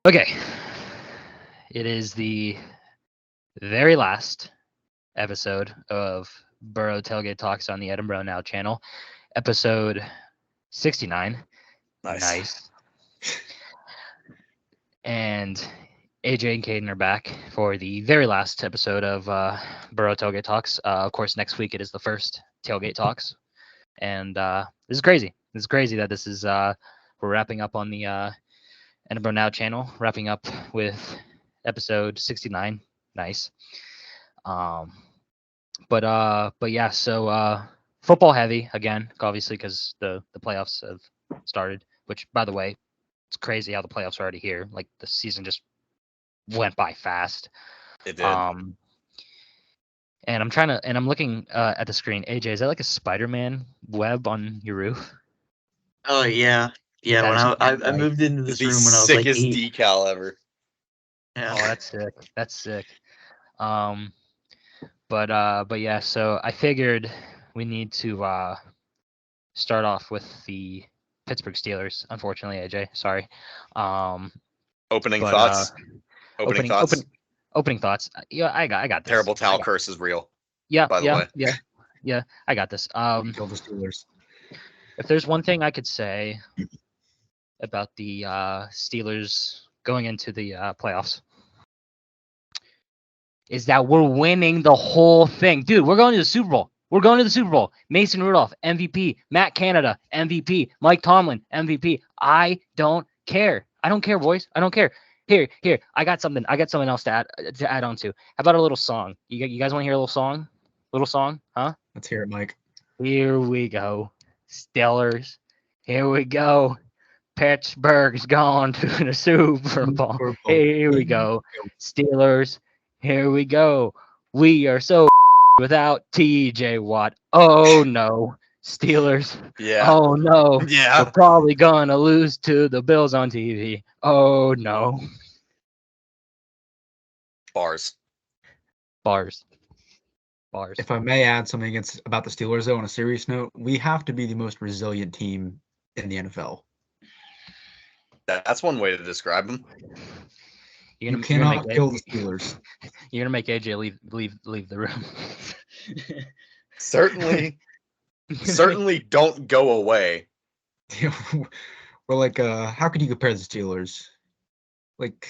Okay. It is the very last episode of Boro Tailgate Talks on the Edinboro Now channel. Episode 69. Nice. And AJ and Caden are back for the very last episode of Boro Tailgate Talks. Of course, next week it is the first Tailgate Talks. And this is crazy. This is crazy that this is we're wrapping up on the Edinboro Now channel, wrapping up with episode 69. Nice. But yeah, so football heavy again, obviously, because the playoffs have started, which, by the way, it's crazy how the playoffs are already here. Like, the season just went by fast. It did. And I'm looking at the screen. AJ, is that like a Spider-Man web on your roof? Oh yeah. Yeah, when I moved into this room when I was like 8. Sickest decal ever. Yeah. Oh, that's sick. That's sick. But yeah, so I figured we need to start off with the Pittsburgh Steelers. Unfortunately, AJ, sorry. Opening thoughts. Opening thoughts. Yeah, I got this. Terrible towel curse is real. Yeah. By the way. Yeah. I got this. Kill the Steelers. If there's one thing I could say about the Steelers going into the playoffs, is that we're winning the whole thing. Dude, we're going to the Super Bowl. We're going to the Super Bowl. Mason Rudolph, MVP. Matt Canada, MVP. Mike Tomlin, MVP. I don't care. I don't care, boys. I don't care. Here. I got something else to add on to. How about a little song? You guys want to hear a little song? Little song? Huh? Let's hear it, Mike. Here we go. Steelers. Here we go. Pittsburgh's gone to the Super Bowl. Here we go. Steelers. Here we go. We are so without TJ Watt. Oh no. Steelers. Yeah. Oh no. Yeah. We're probably gonna lose to the Bills on TV. Oh no. Bars. If I may add something about the Steelers, though, on a serious note, we have to be the most resilient team in the NFL. That's one way to describe them. You cannot kill the Steelers. You're gonna make AJ leave the room. Certainly don't go away. We're like, how could you compare the Steelers? Like,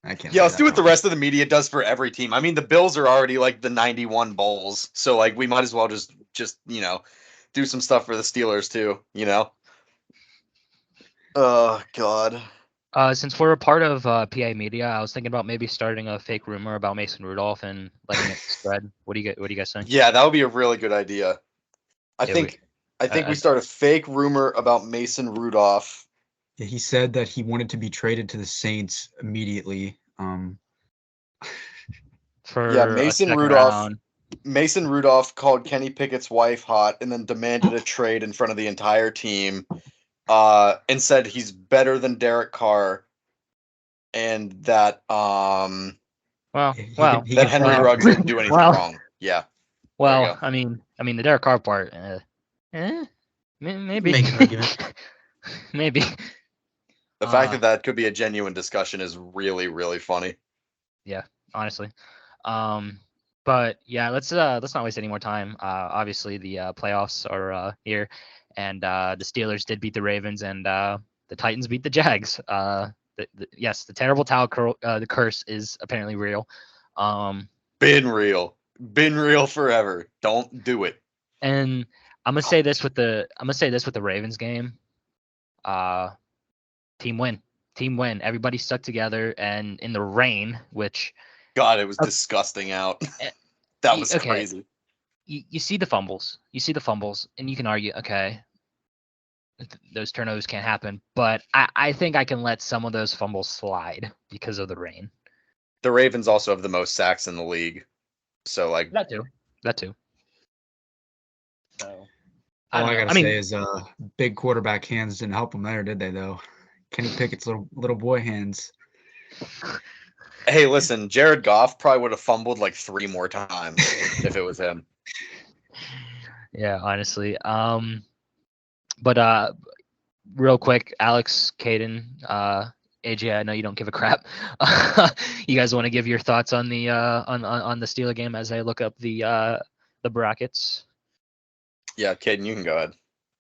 I can't. Yeah, let's do what the rest of the media does for every team. I mean, the Bills are already like the 91 Bowls, so like we might as well just do some stuff for the Steelers too. Oh God. Since we're a part of PA Media, I was thinking about maybe starting a fake rumor about Mason Rudolph and letting it spread. What do you guys think? Yeah, that would be a really good idea. I think we start a fake rumor about Mason Rudolph. Yeah, he said that he wanted to be traded to the Saints immediately. Mason Rudolph called Kenny Pickett's wife hot and then demanded a trade in front of the entire team. And said he's better than Derek Carr, and that that Henry Ruggs didn't do anything wrong. Yeah. Well, I mean the Derek Carr part, maybe. Make an argument. Maybe. The fact that could be a genuine discussion is really, really funny. Yeah, honestly. But yeah, let's not waste any more time. Obviously the playoffs are here. And the Steelers did beat the Ravens, and the Titans beat the Jags. Yes, the terrible towel the curse is apparently real. Been real forever. Don't do it. And I'm gonna say this with the Ravens game. Team win. Everybody stuck together, and in the rain, which God, it was disgusting out. That was crazy. You see the fumbles, and you can argue, okay, those turnovers can't happen, but I think I can let some of those fumbles slide because of the rain. The Ravens also have the most sacks in the league, so like that too. So all I gotta say is big quarterback hands didn't help him there, did they? Though Kenny Pickett's little boy hands. Hey, listen, Jared Goff probably would have fumbled like 3 more times if it was him. Yeah, honestly. But real quick, Alex, Caden, AJ, I know you don't give a crap. You guys want to give your thoughts on the on the Steeler game as I look up the brackets? Yeah, Caden, you can go ahead.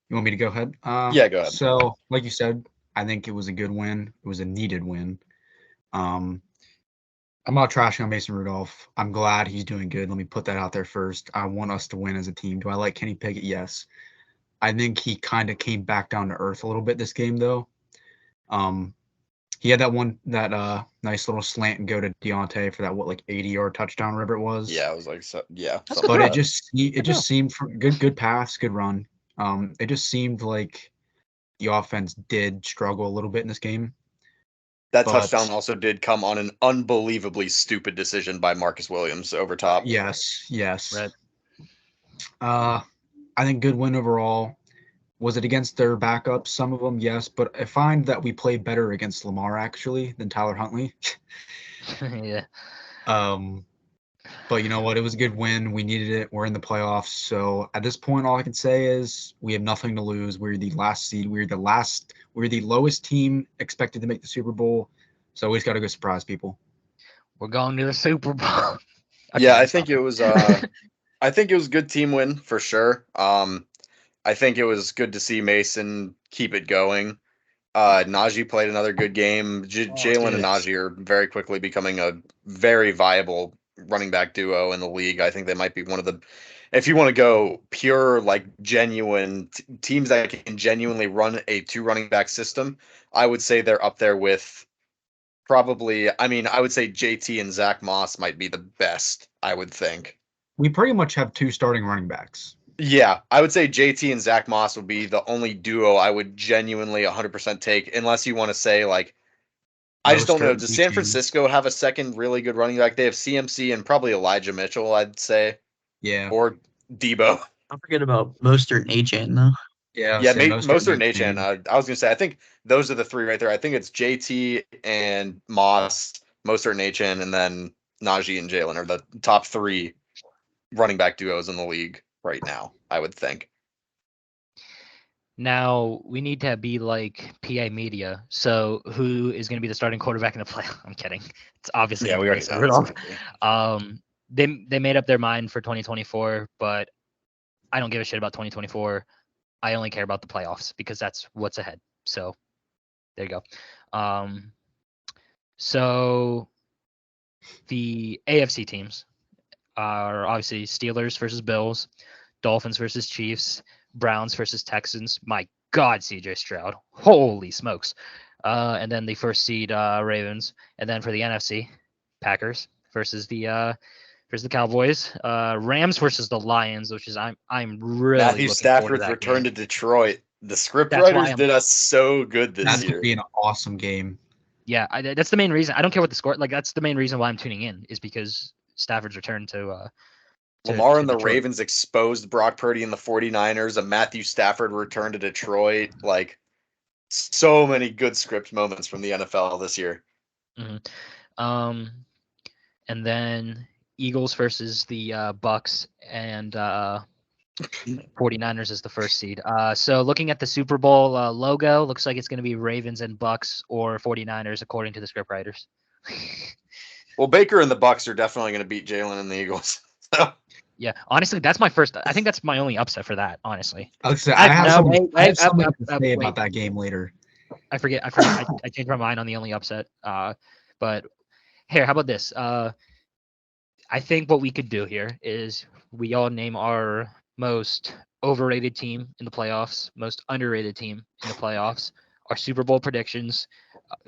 You want me to go ahead? Yeah, go ahead. So, like you said, I think it was a good win. It was a needed win. I'm not trashing on Mason Rudolph. I'm glad he's doing good. Let me put that out there first. I want us to win as a team. Do I like Kenny Pickett? Yes. I think he kind of came back down to earth a little bit this game, though. He had that nice little slant and go to Deontay for that 80-yard touchdown, whatever it was. Yeah, it was like But it just seemed good pass, good run. It just seemed like the offense did struggle a little bit in this game. That touchdown also did come on an unbelievably stupid decision by Marcus Williams over top. Yes. Right. I think good win overall. Was it against their backups? Some of them, yes. But I find that we played better against Lamar, actually, than Tyler Huntley. Yeah. But you know what? It was a good win. We needed it. We're in the playoffs. So at this point, all I can say is we have nothing to lose. We're the last seed. We're the lowest team expected to make the Super Bowl. So we just got to go surprise people. We're going to the Super Bowl. Okay, yeah, I think it was I think it was a good team win for sure. I think it was good to see Mason keep it going. Najee played another good game. Jalen and Najee are very quickly becoming a very viable running back duo in the league. I think they might be one of the, if you want to go pure, like genuine teams that can genuinely run a 2 running back system, I would say they're up there with probably, I would say JT and Zach Moss might be the best, I would think. We pretty much have 2 starting running backs. Yeah, I would say JT and Zach Moss would be the only duo I would genuinely 100% take, unless you want to say, like, I just don't know. Does San Francisco have a second really good running back? They have CMC and probably Elijah Mitchell, I'd say. Yeah. Or Debo. Don't forget about Mostert and Achane, though. Yeah, Mostert and Achane. I was going to say, I think those are the 3 right there. I think it's JT and Moss, Mostert and Achane, and then Najee and Jalen are the top 3 running back duos in the league right now, I would think. Now, we need to be like PA Media. So who is going to be the starting quarterback in the play? I'm kidding. It's obviously we already know Rudolph. They made up their mind for 2024, but I don't give a shit about 2024. I only care about the playoffs because that's what's ahead. So there you go. So the AFC teams are obviously Steelers versus Bills, Dolphins versus Chiefs, Browns versus Texans. My God, CJ Stroud. Holy smokes. And then the first seed Ravens. And then for the NFC, Packers versus the Cowboys. Rams versus the Lions, which is I'm really Matthew Stafford's return to Detroit. The scriptwriters did us so good this year. That's going to be an awesome game. Yeah, that's the main reason. I don't care what the score. Like, that's the main reason why I'm tuning in, is because Stafford's return to Lamar and the Detroit. Ravens exposed Brock Purdy and the 49ers. A Matthew Stafford return to Detroit. Like, so many good script moments from the NFL this year. Mm-hmm. And then Eagles versus the Bucks, and 49ers is the first seed. So looking at the Super Bowl logo, looks like it's going to be Ravens and Bucks or 49ers, according to the scriptwriters. Well, Baker and the Bucks are definitely going to beat Jalen and the Eagles. So. Yeah, honestly, that's my first. I think that's my only upset for that. Honestly, I have something to say about that game later. I forget. I changed my mind on the only upset. But here, how about this? I think what we could do here is we all name our most overrated team in the playoffs, most underrated team in the playoffs, our Super Bowl predictions,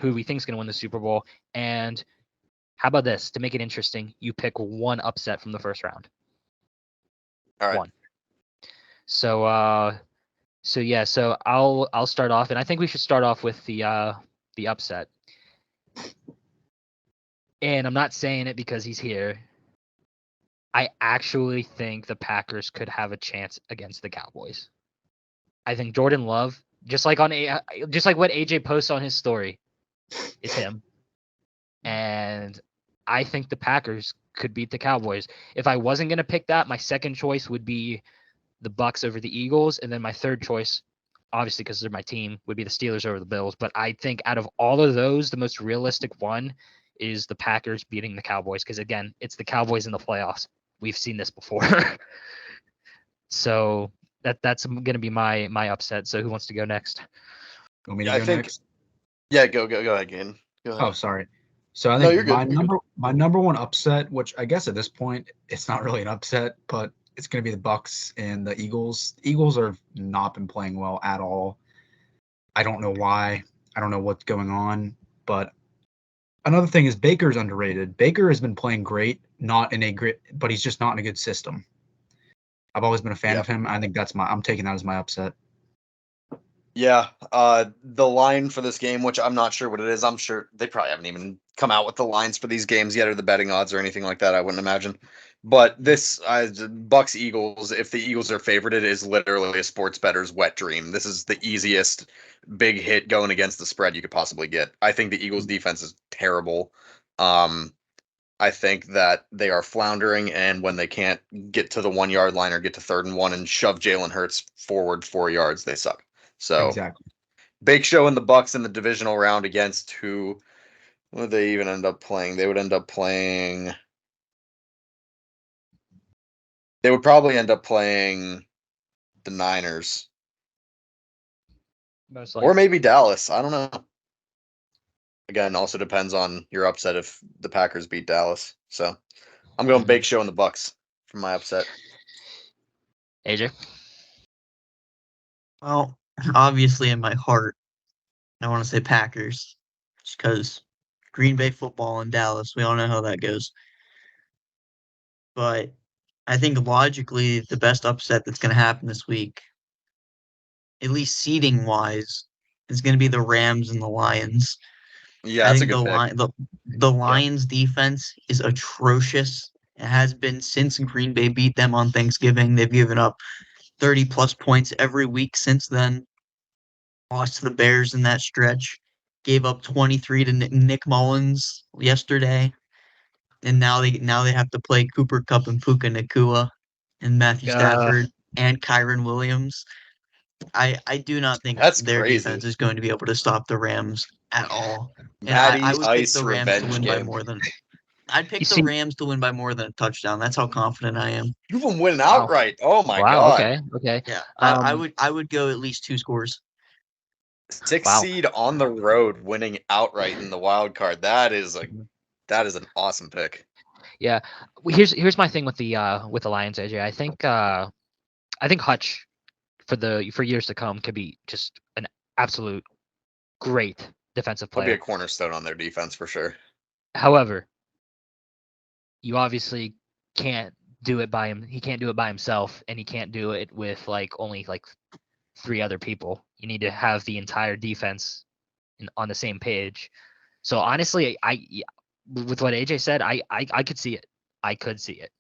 who we think is going to win the Super Bowl, and how about this? To make it interesting, you pick one upset from the first round. All right. One. So I'll start off, and I think we should start off with the upset. And I'm not saying it because he's here. I actually think the Packers could have a chance against the Cowboys. I think Jordan Love, just like what AJ posts on his story, is him. And I think the Packers could beat the Cowboys. If I wasn't going to pick that, my second choice would be the Bucks over the Eagles, and then my third choice, obviously because they're my team, would be the Steelers over the Bills. But I think out of all of those, the most realistic one is the Packers beating the Cowboys. Because again, it's the Cowboys in the playoffs. We've seen this before. So that's going to be my upset. So who wants to go next? Want me to Yeah, I go think- next? Yeah, go ahead, Caden. Go ahead. Oh, sorry. So I No, think you're good, you're good. my number one upset, which I guess at this point it's not really an upset, but it's going to be the Bucks and the Eagles. The Eagles have not been playing well at all. I don't know why. I don't know what's going on. But another thing is Baker's underrated. Baker has been playing great, but he's just not in a good system. I've always been a fan of him. I think I'm taking that as my upset. Yeah, the line for this game, which I'm not sure what it is. I'm sure they probably haven't even come out with the lines for these games yet, or the betting odds or anything like that. I wouldn't imagine. But this Bucks Eagles, if the Eagles are favored, it is literally a sports bettor's wet dream. This is the easiest big hit going against the spread you could possibly get. I think the Eagles defense is terrible. I think that they are floundering, and when they can't get to the 1 yard line or get to 3rd and 1 and shove Jalen Hurts forward 4 yards, they suck. So Exactly. Bake Show and the Bucks in the divisional round against who would they even end up playing? They would probably end up playing the Niners. Most Or likely. maybe Dallas. I don't know. Again, also depends on your upset if the Packers beat Dallas. So I'm going Bake Show and the Bucks for my upset. AJ? Well, obviously in my heart, I want to say Packers, just because Green Bay football in Dallas, we all know how that goes. But I think logically, the best upset that's going to happen this week, at least seeding wise, is going to be the Rams and the Lions. Yeah, I that's a think good pick. the Lions defense is atrocious. It has been since Green Bay beat them on Thanksgiving. They've given up 30 plus points every week since then. Lost to the Bears in that stretch. Gave up 23 to Nick Mullins yesterday. And now they have to play Cooper Kupp and Puka Nacua and Matthew Stafford and Kyron Williams. I do not think That's their crazy. defense is going to be able to stop the Rams at all. And Matty I would pick Ice the Rams to revenge win by game. more than I'd pick You the see- Rams to win by more than a touchdown. That's how confident I am. You can win Wow. outright. Oh my Wow. god. Okay. Yeah, Um, I would go at least 2 scores. 6 Wow. seed on the road winning outright in the wild card. That is an awesome pick. Yeah. Well, here's my thing with the Lions, AJ. I think Hutch for years to come could be just an absolute great defensive He'll be a player. cornerstone on their defense for sure. However, you obviously can't do it by him. He can't do it by himself, and he can't do it with only 3 other people. You need to have the entire defense on the same page. So honestly, with what AJ said, I could see it. I could see it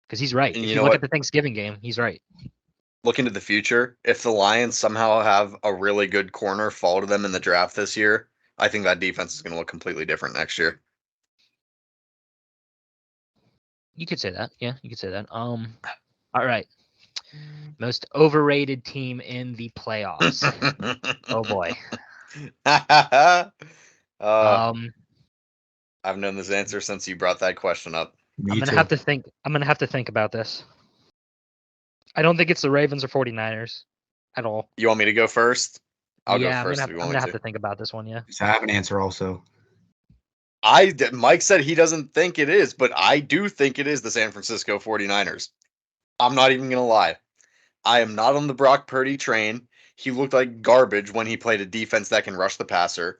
because he's right. And If you you know look what? at the Thanksgiving game, he's right. Look into the future. If the Lions somehow have a really good corner fall to them in the draft this year, I think that defense is going to look completely different next year. You could say that. Yeah, you could say that. All right. Most overrated team in the playoffs. Oh boy. I've known this answer since you brought that question up. I'm gonna have to think. I'm gonna have to think about this. I don't think it's the Ravens or 49ers at all. You want me to go first? I'll go I'm first gonna if you I'm want gonna me have to think about this one. Yeah. So I have an answer also. Mike said he doesn't think it is, but I do think it is the San Francisco 49ers. I'm not even going to lie. I am not on the Brock Purdy train. He looked like garbage when he played a defense that can rush the passer.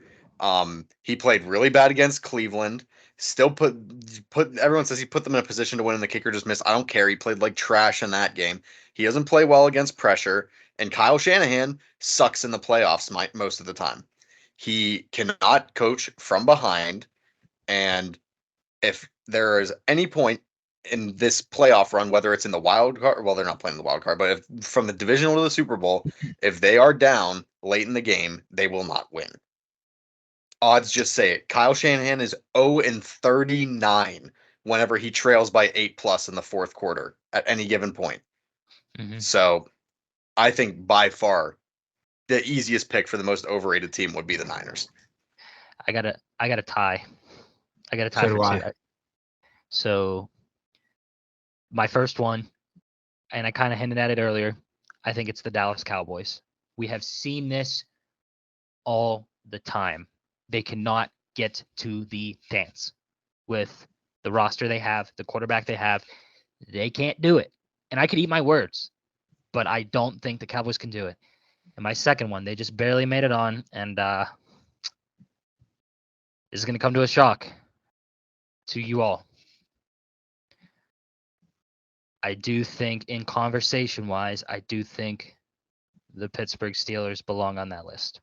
He played really bad against Cleveland. Still put everyone says he put them in a position to win and the kicker just missed. I don't care. He played like trash in that game. He doesn't play well against pressure, and Kyle Shanahan sucks in the playoffs most of the time. He cannot coach from behind, and if there is any point in this playoff run, whether it's in the wild card, well, they're not playing the wild card, but if from the divisional to the Super Bowl, if they are down late in the game, they will not win. Odds just say it. Kyle Shanahan is 0-39 whenever he trails by 8+ in the fourth quarter at any given point. Mm-hmm. So I think by far the easiest pick for the most overrated team would be the Niners. I got a tie. I got a tie So for do two. I. So my first one, and I kind of hinted at it earlier, I think it's the Dallas Cowboys. We have seen this all the time. They cannot get to the dance with the roster they have, the quarterback they have. They can't do it. And I could eat my words, but I don't think the Cowboys can do it. And my second one, they just barely made it on, and this is going to come to a shock to you all. I do think, in conversation-wise, I do think the Pittsburgh Steelers belong on that list.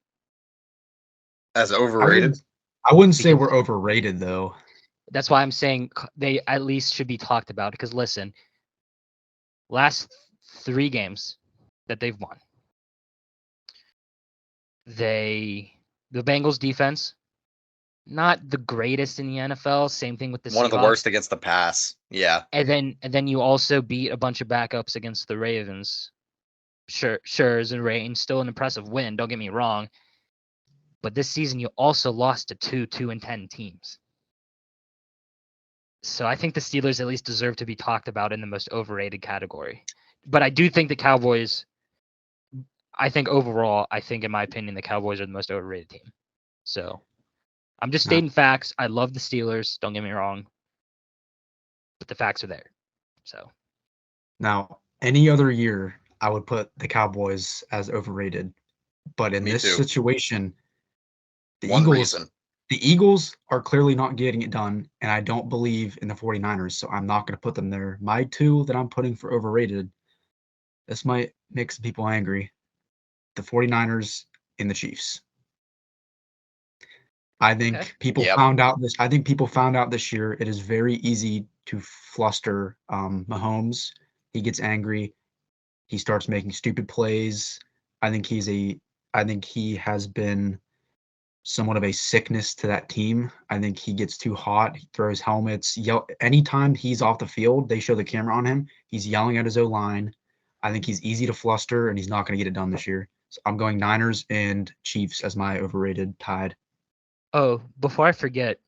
As overrated? I wouldn't say Because- we're overrated, though. That's why I'm saying they at least should be talked about. Because listen, last 3 games that they've won, the Bengals defense, not the greatest in the NFL. Same thing with the One of the Seahawks. worst against the pass. Yeah. And then you also beat a bunch of backups against the Ravens. Sure, is a range, still an impressive win. Don't get me wrong. But this season, you also lost to 2-10 teams. So I think the Steelers at least deserve to be talked about in the most overrated category. But I do think the Cowboys, I think overall, in my opinion, the Cowboys are the most overrated team. So I'm just stating facts. I love the Steelers. Don't get me wrong. But the facts are there. So Now, any other year, I would put the Cowboys as overrated. But in Me this too. situation, the One Eagles reason. The Eagles are clearly not getting it done, and I don't believe in the 49ers, so I'm not going to put them there. My 2 that I'm putting for overrated, this might make some people angry, the 49ers and the Chiefs. I think Okay. people Yep. found out this. I think people found out this year it is very easy to fluster Mahomes. He gets angry. He starts making stupid plays. I think he has been somewhat of a sickness to that team. I think he gets too hot. He throws helmets. Anytime he's off the field, they show the camera on him. He's yelling at his O-line. I think he's easy to fluster, and he's not going to get it done this year. So I'm going Niners and Chiefs as my overrated tied. Oh, before I forget,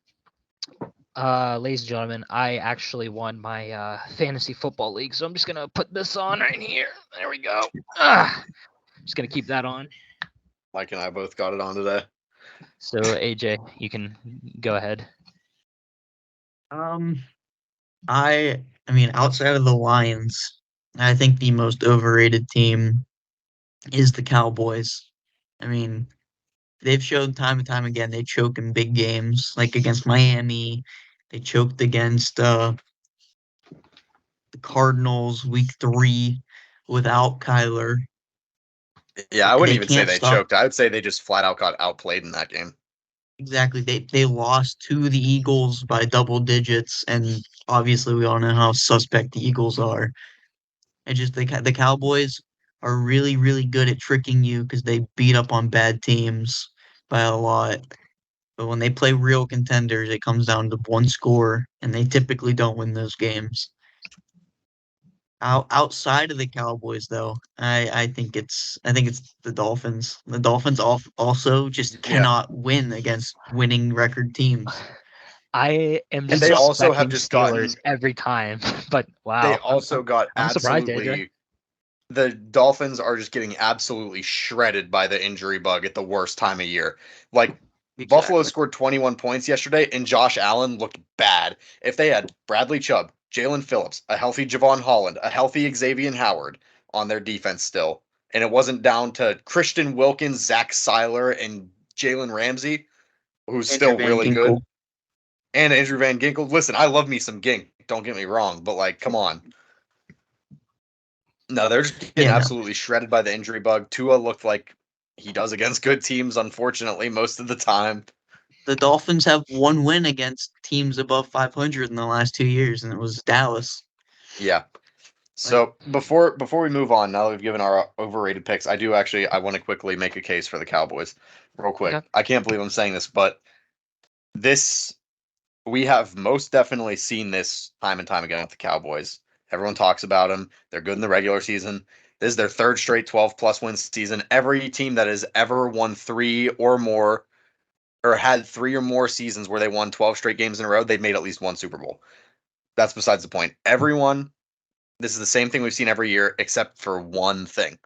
ladies and gentlemen, I actually won my fantasy football league, so I'm just gonna put this on right here. There we go. Just gonna keep that on. Mike and I both got it on today. So AJ, you can go ahead. I mean, outside of the Lions, I think the most overrated team is the Cowboys. I mean, they've shown time and time again they choke in big games, like against Miami. They choked against the Cardinals week 3 without Kyler. Yeah, I wouldn't They even say can't they stop. choked. I would say they just flat out got outplayed in that game. Exactly. They lost to the Eagles by double digits, and obviously we all know how suspect the Eagles are. And just the Cowboys are really, really good at tricking you because they beat up on bad teams by a lot. But when they play real contenders, it comes down to one score, and they typically don't win those games. Outside of the Cowboys, though, I think it's the Dolphins. The Dolphins also just Yeah. cannot win against winning record teams. I am And they also have disrespecting just Steelers gotten. every time, but wow, They also got I'm surprised, AJ. absolutely. The Dolphins are just getting absolutely shredded by the injury bug at the worst time of year. Like Buffalo Exactly. scored 21 points yesterday, and Josh Allen looked bad. If they had Bradley Chubb, Jalen Phillips, a healthy Javon Holland, a healthy Xavier Howard on their defense still, and it wasn't down to Christian Wilkins, Zach Seiler, and Jalen Ramsey, who's Andrew still Van really Ginkel. good, and Andrew Van Ginkel. Listen, I love me some Gink. Don't get me wrong, but like, come on. No, they're just getting Yeah, no. absolutely shredded by the injury bug. Tua looked like he does against good teams, unfortunately, most of the time. The Dolphins have one win against teams above 500 in the last 2 years, and it was Dallas. Yeah. So before we move on, now that we've given our overrated picks, I want to quickly make a case for the Cowboys, real quick. Okay. I can't believe I'm saying this, but we have most definitely seen this time and time again with the Cowboys. Everyone talks about them. They're good in the regular season. This is their third straight 12-plus win season. Every team that has ever won 3 or more, or had 3 or more seasons where they won 12 straight games in a row, they've made at least one Super Bowl. That's besides the point. Everyone, this is the same thing we've seen every year, except for one thing.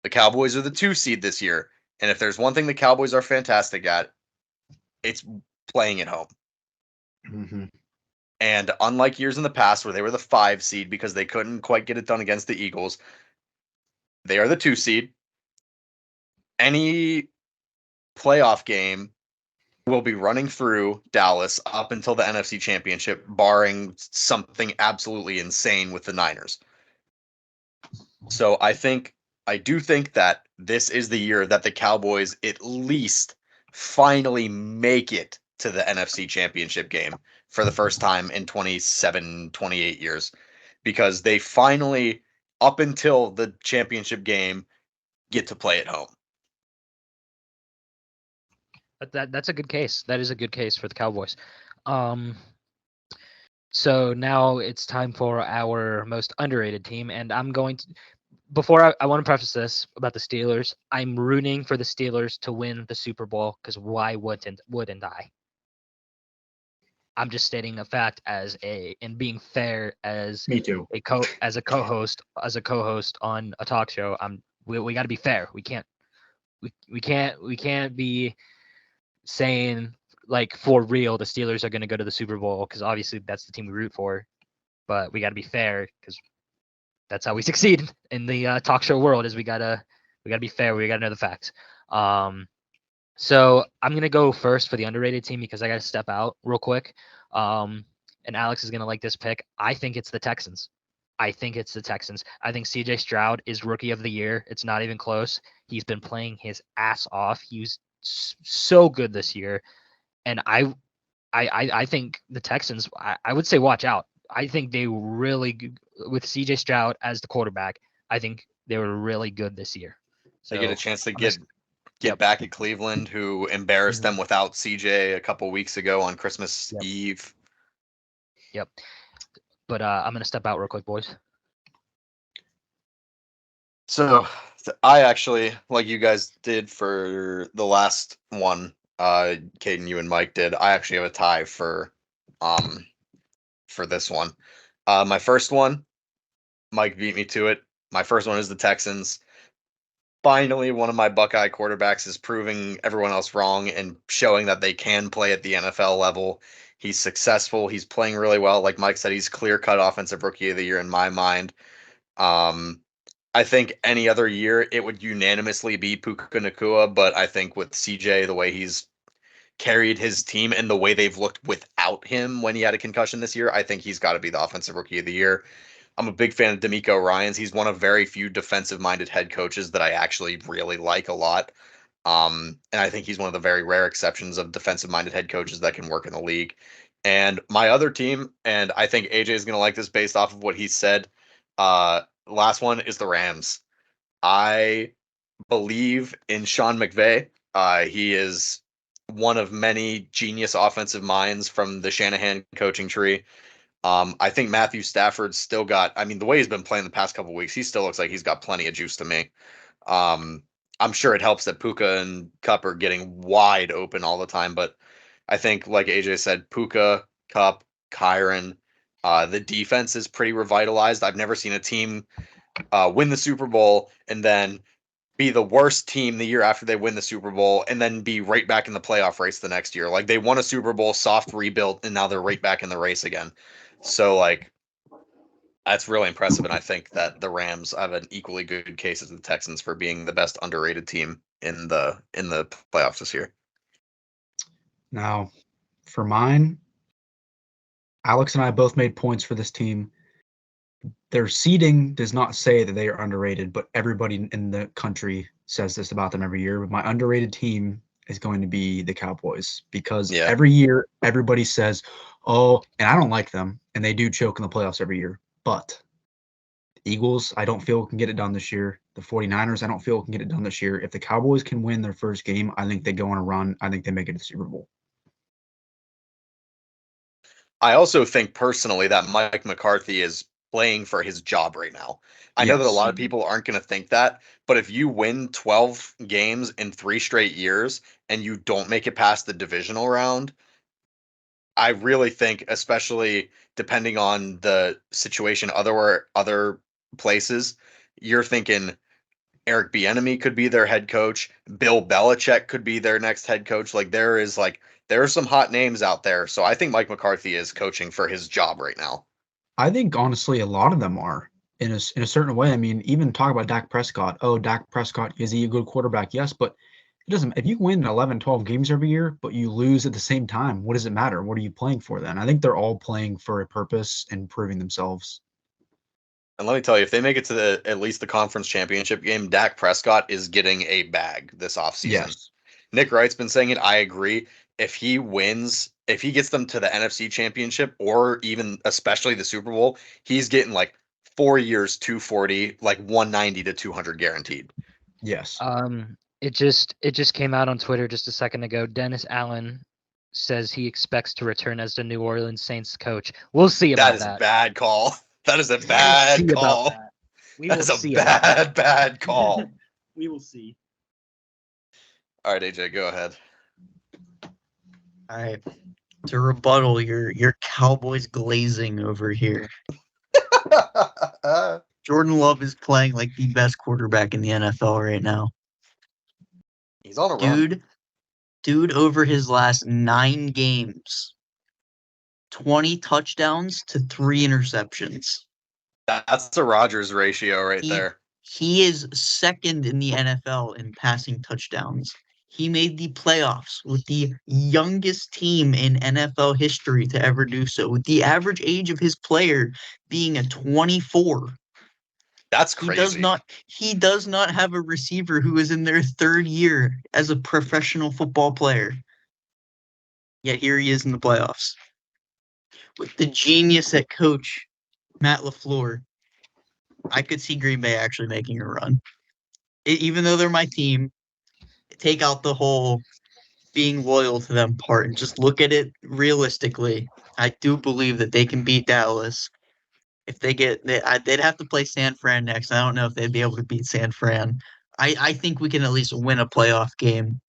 The Cowboys are the 2 seed this year. And if there's one thing the Cowboys are fantastic at, it's playing at home. Mm-hmm. And unlike years in the past where they were the 5 seed because they couldn't quite get it done against the Eagles, they are the 2 seed. Any playoff game will be running through Dallas up until the NFC Championship, barring something absolutely insane with the Niners. So I do think that this is the year that the Cowboys at least finally make it to the NFC Championship game for the first time in 27, 28 years, because they finally, up until the championship game, get to play at home. That's a good case. That is a good case for the Cowboys. So now it's time for our most underrated team, and I'm going to. Before I want to preface this about the Steelers, I'm rooting for the Steelers to win the Super Bowl because why wouldn't I? I'm just stating a fact and being fair as Me too. a co-host on a talk show. We got to be fair. We can't be saying like for real the Steelers are going to go to the Super Bowl because obviously that's the team we root for, but we got to be fair because that's how we succeed in the talk show world. Is we gotta be fair. We gotta know the facts. So I'm gonna go first for the underrated team because I gotta step out real quick. And Alex is gonna like this pick. I think it's the Texans. I think CJ Stroud is rookie of the year. It's not even close. He's been playing his ass off. He's so good this year, and I think the Texans. I would say watch out. I think they really, with CJ Stroud as the quarterback, I think they were really good this year. So they get a chance to get Yep. back at Cleveland, who embarrassed them without CJ a couple weeks ago on Christmas Eve. Yep. But I'm going to step out real quick, boys. So I actually, like you guys did for the last one, Caden, you and Mike did, I actually have a tie for this one. My first one, Mike beat me to it. My first one is the Texans. Finally, one of my Buckeye quarterbacks is proving everyone else wrong and showing that they can play at the NFL level. He's successful. He's playing really well. Like Mike said, he's clear-cut offensive rookie of the year in my mind. I think any other year it would unanimously be Puka Nacua, but I think with CJ, the way he's carried his team and the way they've looked without him when he had a concussion this year, I think he's got to be the offensive rookie of the year. I'm a big fan of D'Amico Ryans. He's one of very few defensive-minded head coaches that I actually really like a lot. And I think he's one of the very rare exceptions of defensive-minded head coaches that can work in the league. And my other team, and I think AJ is going to like this based off of what he said, last one is the Rams. I believe in Sean McVay. He is one of many genius offensive minds from the Shanahan coaching tree. I think Matthew Stafford's still got, I mean, the way he's been playing the past couple of weeks, he still looks like he's got plenty of juice to me. I'm sure it helps that Puka and Kupp are getting wide open all the time, but I think, like AJ said, Puka, Kupp, Kyron, the defense is pretty revitalized. I've never seen a team win the Super Bowl and then be the worst team the year after they win the Super Bowl and then be right back in the playoff race the next year. Like they won a Super Bowl, soft rebuilt, and now they're right back in the race again. So like that's really impressive, and I think that the Rams have an equally good case as the Texans for being the best underrated team in the playoffs this year. Now, for mine, Alex and I both made points for this team. Their seeding does not say that they are underrated, but everybody in the country says this about them every year. But my underrated team is going to be the Cowboys because every year everybody says, oh, and I don't like them, and they do choke in the playoffs every year. But the Eagles, I don't feel can get it done this year. The 49ers, I don't feel can get it done this year. If the Cowboys can win their first game, I think they go on a run. I think they make it to the Super Bowl. I also think personally that Mike McCarthy is playing for his job right now. I know that a Yes. lot of people aren't going to think that, but if you win 12 games in 3 straight years and you don't make it past the divisional round, I really think, especially depending on the situation other places, you're thinking Eric Bieniemy could be their head coach, Bill Belichick could be their next head coach. There are some hot names out there. So I think Mike McCarthy is coaching for his job right now. I think honestly a lot of them are in a certain way. I mean, even talk about Dak Prescott. Oh, Dak Prescott, is he a good quarterback? Yes, but it doesn't. If you win 11, 12 games every year, but you lose at the same time, what does it matter? What are you playing for then? I think they're all playing for a purpose and proving themselves. And let me tell you, if they make it to at least the conference championship game, Dak Prescott is getting a bag this offseason. Yes. Nick Wright's been saying it. I agree. If he gets them to the NFC championship or even especially the Super Bowl, he's getting 4 years, 240, 190 to 200 guaranteed. Yes. It just came out on Twitter just a second ago. Dennis Allen says he expects to return as the New Orleans Saints coach. We'll see about That is that. a bad call. That is a We'll bad see about call. that. We That will is a see about that. bad call. We will see. All right, AJ, go ahead. All right. To rebuttal your Cowboys glazing over here. Jordan Love is playing like the best quarterback in the NFL right now. He's on a run. Dude, over his last 9 games, 20 touchdowns to 3 interceptions. That's the Rodgers ratio right there. He is second in the NFL in passing touchdowns. He made the playoffs with the youngest team in NFL history to ever do so, with the average age of his player being a 24. That's crazy. He does not have a receiver who is in their 3rd year as a professional football player. Yet here he is in the playoffs. With the genius at coach, Matt LaFleur, I could see Green Bay actually making a run. Even though they're my team, take out the whole being loyal to them part and just look at it realistically. I do believe that they can beat Dallas. If they'd have to play San Fran next. I don't know if they'd be able to beat San Fran. I think we can at least win a playoff game,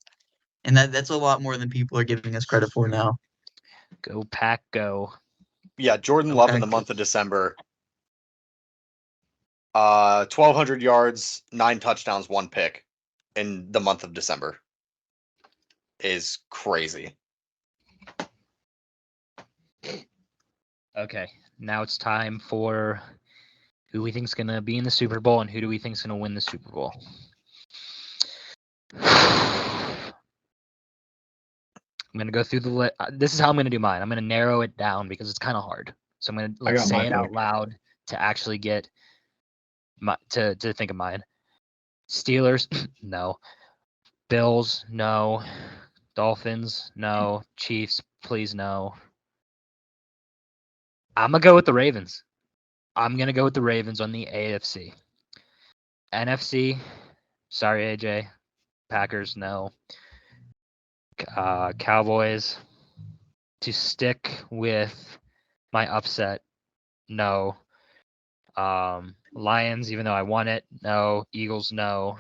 and that's a lot more than people are giving us credit for now. Go Pack, go. Yeah, Jordan Love in the month of December. 1,200 yards, 9 touchdowns, 1 pick in the month of December is crazy. Okay, now it's time for who we think is going to be in the Super Bowl and who do we think is going to win the Super Bowl. I'm going to go through the list. This is how I'm going to do mine. I'm going to narrow it down because it's kind of hard. So I'm going to say it out loud to actually get to think of mine. Steelers, no. Bills, no. Dolphins, no. Chiefs, please no. I'm going to go with the Ravens. I'm going to go with the Ravens on the AFC. NFC, sorry, AJ. Packers, no. Cowboys, to stick with my upset, no. Lions, even though I won it, no. Eagles, no.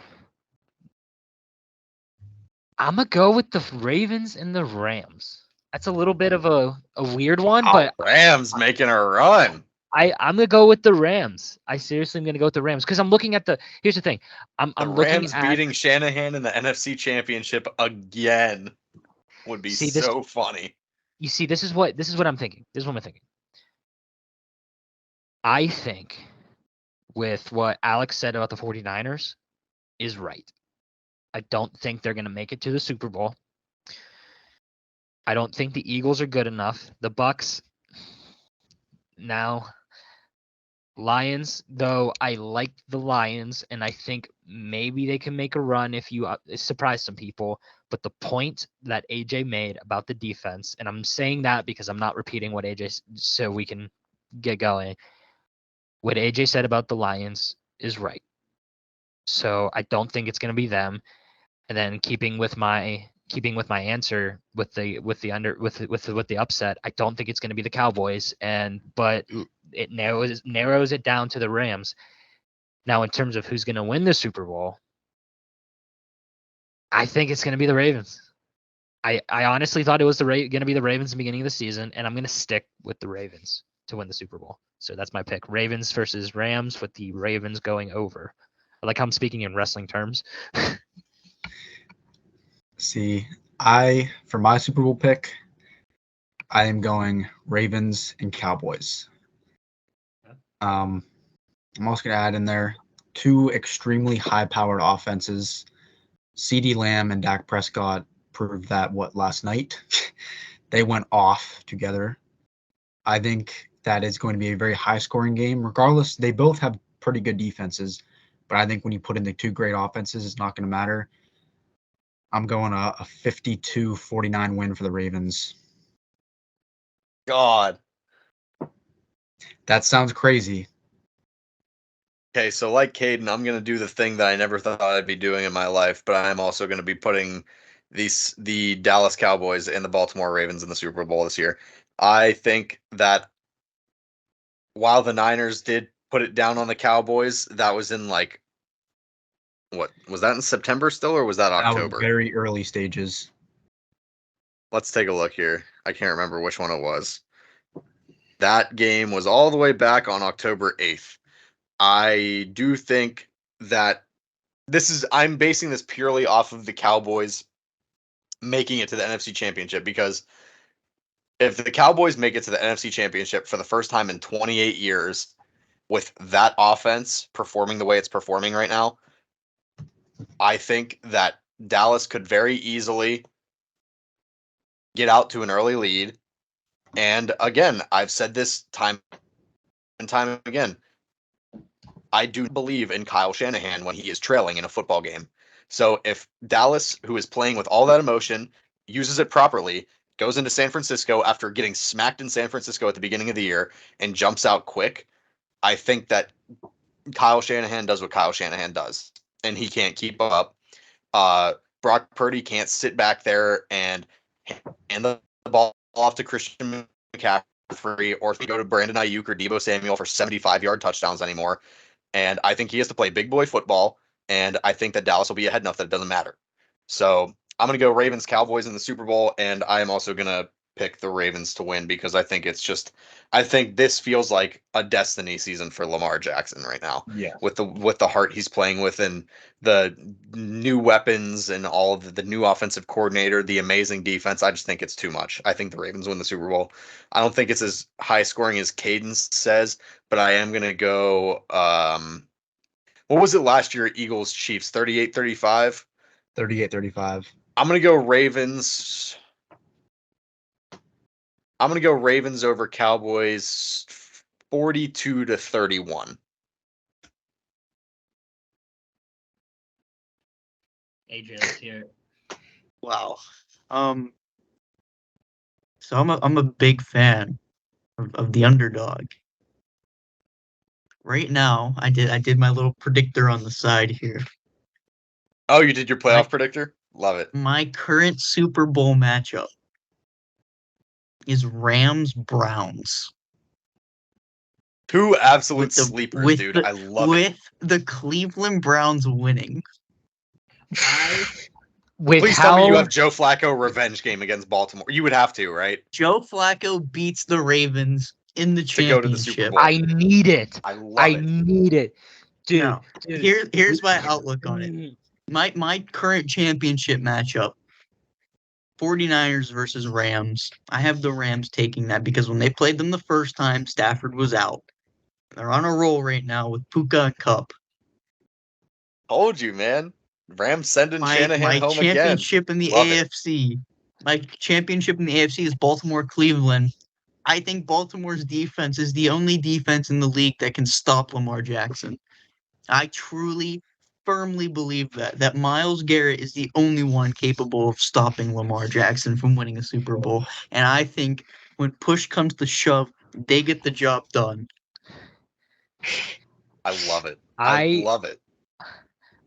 I'm going to go with the Ravens and the Rams. That's a little bit of a weird one, but Rams making a run. I'm gonna go with the Rams. I seriously am gonna go with the Rams because I'm looking at the. Here's the thing. I'm looking Rams at beating Shanahan in the NFC Championship again would be so funny. You see, this is what I'm thinking. This is what I'm thinking. I think with what Alex said about the 49ers is right. I don't think they're gonna make it to the Super Bowl. I don't think the Eagles are good enough. The Bucks now. Lions, though, I like the Lions, and I think maybe they can make a run if you surprise some people. But the point that AJ made about the defense, and I'm saying that because I'm not repeating what AJ so we can get going. What AJ said about the Lions is right. So I don't think it's going to be them. And then keeping with my answer with the upset, I don't think it's going to be the Cowboys. But it narrows it down to the Rams. Now, in terms of who's going to win the Super Bowl, I think it's going to be the Ravens. I honestly thought it was going to be the Ravens in the beginning of the season, and I'm going to stick with the Ravens to win the Super Bowl. So that's my pick. Ravens versus Rams, with the Ravens going over. I like how I'm speaking in wrestling terms. See, for my Super Bowl pick, I am going Ravens and Cowboys. I'm also going to add in there two extremely high-powered offenses. CeeDee Lamb and Dak Prescott proved that last night. They went off together. I think that is going to be a very high-scoring game. Regardless, they both have pretty good defenses, but I think when you put in the two great offenses, it's not going to matter. I'm going a 52-49 win for the Ravens. God. That sounds crazy. Okay, so like Caden, I'm going to do the thing that I never thought I'd be doing in my life, but I'm also going to be putting the Dallas Cowboys and the Baltimore Ravens in the Super Bowl this year. I think that while the Niners did put it down on the Cowboys, that was in what was that in September still, or was that October? That was very early stages. Let's take a look here. I can't remember which one it was. That game was all the way back on October 8th. I do think that I'm basing this purely off of the Cowboys making it to the NFC Championship, because if the Cowboys make it to the NFC Championship for the first time in 28 years with that offense performing the way it's performing right now, I think that Dallas could very easily get out to an early lead. And again, I've said this time and time again, I do believe in Kyle Shanahan when he is trailing in a football game. So if Dallas, who is playing with all that emotion, uses it properly, goes into San Francisco after getting smacked in San Francisco at the beginning of the year and jumps out quick, I think that Kyle Shanahan does what Kyle Shanahan does, and he can't keep up. Brock Purdy can't sit back there and hand the ball off to Christian McCaffrey, or if you go to Brandon Ayuk or Deebo Samuel for 75-yard touchdowns anymore. And I think he has to play big boy football, and I think that Dallas will be ahead enough that it doesn't matter. So I'm going to go Ravens Cowboys in the Super Bowl, and I am also going to pick the Ravens to win, because I think this feels like a destiny season for Lamar Jackson right now. Yeah. With the heart he's playing with, and the new weapons and all of the new offensive coordinator, the amazing defense. I just think it's too much. I think the Ravens win the Super Bowl. I don't think it's as high scoring as Caden says, but I am going to go what was it last year? Eagles Chiefs 38-35. 38-35. I'm going to go Ravens. I'm going to go Ravens over Cowboys 42-31. AJ, let's hear it. Wow. So I'm a big fan of the underdog. Right now, I did my little predictor on the side here. Oh, you did your playoff predictor? Love it. My current Super Bowl matchup is Rams-Browns. Two absolute sleepers, dude. I love it. With the Cleveland Browns winning. Please tell me you have Joe Flacco revenge game against Baltimore. You would have to, right? Joe Flacco beats the Ravens in the championship. To go to the Super Bowl. I need it. I need it. Dude, now, here's my outlook on it. My current championship matchup, 49ers versus Rams. I have the Rams taking that, because when they played them the first time, Stafford was out. They're on a roll right now with Puka and Kupp. Told you, man. Rams sending Shanahan home again. My championship in the AFC. My championship in the AFC is Baltimore-Cleveland. I think Baltimore's defense is the only defense in the league that can stop Lamar Jackson. I truly, firmly believe that Myles Garrett is the only one capable of stopping Lamar Jackson from winning a Super Bowl. And I think when push comes to shove, they get the job done. I love it. I love it.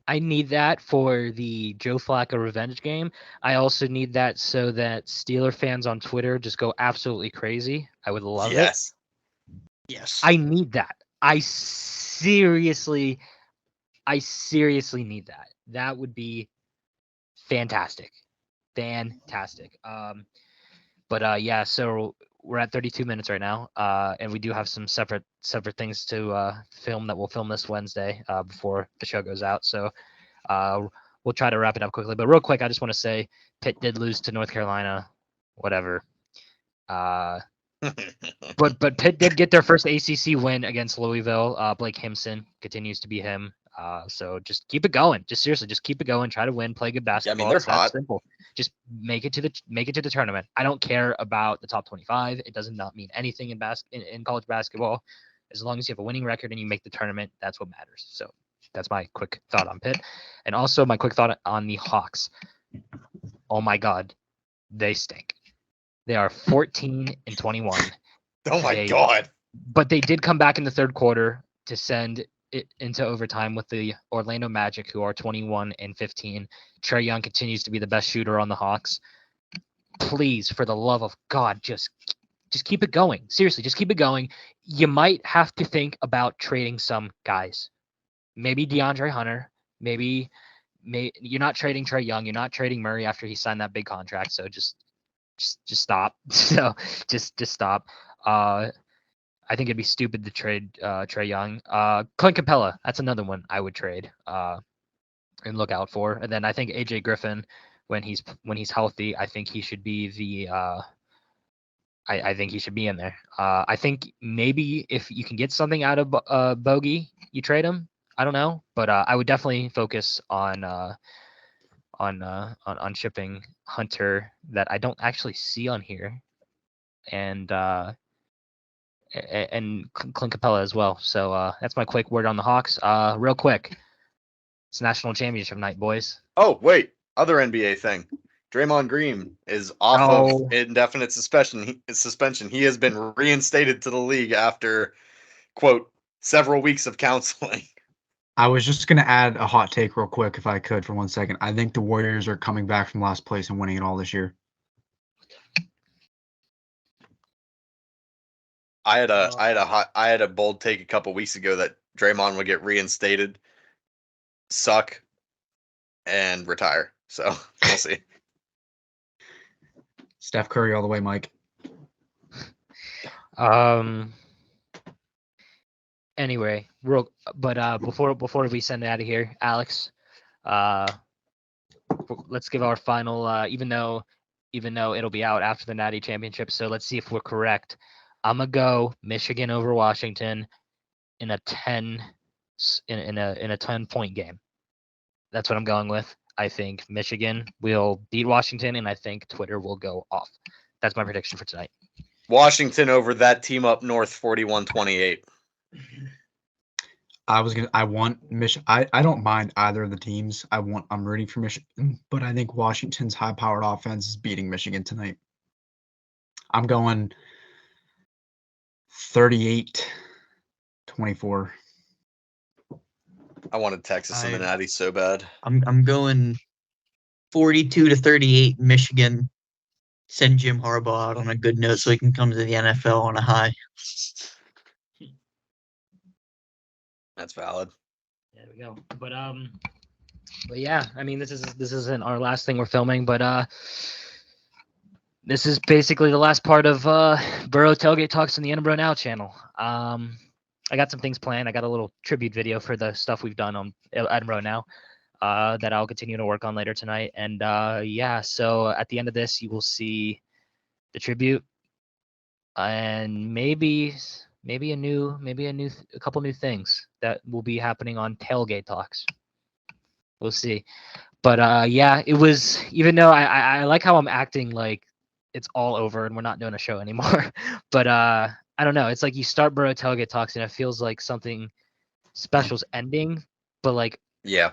I need that for the Joe Flacco revenge game. I also need that so that Steeler fans on Twitter just go absolutely crazy. I would love it. Yes. I need that. I seriously need that. That would be fantastic. Fantastic. But yeah, so we're at 32 minutes right now, and we do have some separate things to film that we'll film this Wednesday before the show goes out. So we'll try to wrap it up quickly. But real quick, I just want to say Pitt did lose to North Carolina. Whatever. But Pitt did get their first ACC win against Louisville. Blake Himson continues to be him. So just keep it going. Just seriously, just keep it going. Try to win. Play good basketball. they're It's that hot. simple. Just make it to the tournament. I don't care about the top 25. It does not mean anything in college basketball. As long as you have a winning record and you make the tournament, that's what matters. So that's my quick thought on Pitt, and also my quick thought on the Hawks. Oh my God, they stink. They are 14-21. Oh my God. But they did come back in the third quarter to send it into overtime with the Orlando Magic, who are 21-15. Trae Young continues to be the best shooter on the Hawks. Please, for the love of God, just keep it going. Seriously, just keep it going. You might have to think about trading some guys. Maybe DeAndre Hunter. Maybe you're not trading Trae Young. You're not trading Murray after he signed that big contract. So just stop. So just stop. I think it'd be stupid to trade Trae Young. Clint Capella, that's another one I would trade and look out for. And then I think AJ Griffin, when he's healthy, I think he should be the I think he should be in there. I think maybe if you can get something out of Bogey, you trade him. I don't know, but I would definitely focus on shipping Hunter that I don't actually see on here, and Clint Capella as well. So that's my quick word on the Hawks. Real quick, it's national championship night, boys. Oh, wait. Other NBA thing. Draymond Green is off of indefinite suspension. He has been reinstated to the league after, quote, several weeks of counseling. I was just going to add a hot take real quick, if I could, for 1 second. I think the Warriors are coming back from last place and winning it all this year. I had a bold take a couple weeks ago that Draymond would get reinstated, suck, and retire. So we'll see. Steph Curry all the way, Mike. Anyway, before we send it out of here, Alex, let's give our final. Even though it'll be out after the Natty Championship, so let's see if we're correct. I'm gonna go Michigan over Washington in a 10 point game. That's what I'm going with. I think Michigan will beat Washington, and I think Twitter will go off. That's my prediction for tonight. Washington over that team up north, 41-28. I want Michigan. I don't mind either of the teams. I'm rooting for Michigan, but I think Washington's high-powered offense is beating Michigan tonight. I'm going 38-24. I wanted Texas and the Natty so bad. I'm going 42-38 Michigan. Send Jim Harbaugh out on a good note so he can come to the NFL on a high. That's valid. There we go. But yeah, I mean this isn't our last thing we're filming, but this is basically the last part of Boro Tailgate Talks on the Edinboro Now channel. I got some things planned. I got a little tribute video for the stuff we've done on Edinboro Now that I'll continue to work on later tonight. And yeah, so at the end of this, you will see the tribute and maybe a couple new things that will be happening on Tailgate Talks. We'll see. But yeah, it was, even though I like how I'm acting like it's all over and we're not doing a show anymore. But I don't know. It's like you start Boro Tailgate Talks and it feels like something special's ending, but like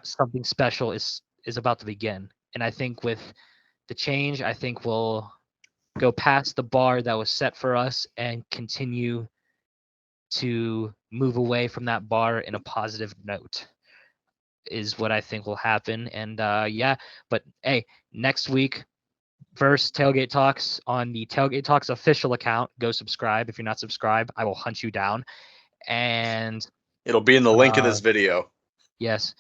something special is about to begin. And I think with the change, I think we'll go past the bar that was set for us and continue to move away from that bar in a positive note is what I think will happen. And yeah, but hey, next week first Tailgate Talks on the Tailgate Talks official account. Go subscribe. If you're not subscribed, I will hunt you down. And It'll be in the link of this video. yes.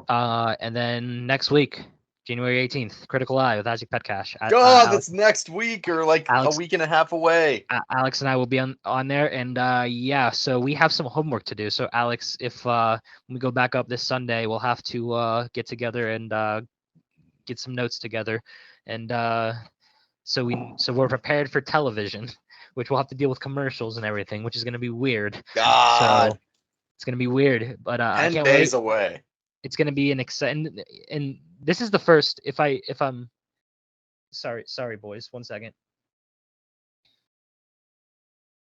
And then next week, January 18th, Critical Eye with Isaac Petkac. God, that's next week or like Alex, a week and a half away. Alex and I will be on there, and yeah, so we have some homework to do. So Alex, if when we go back up this Sunday, we'll have to get together and get some notes together, and so we're prepared for television, which we'll have to deal with commercials and everything, which is going to be weird. God, so it's going to be weird, but I 10 can't days wait. away. It's going to be an exciting, and this is the first. If I'm sorry, boys, 1 second.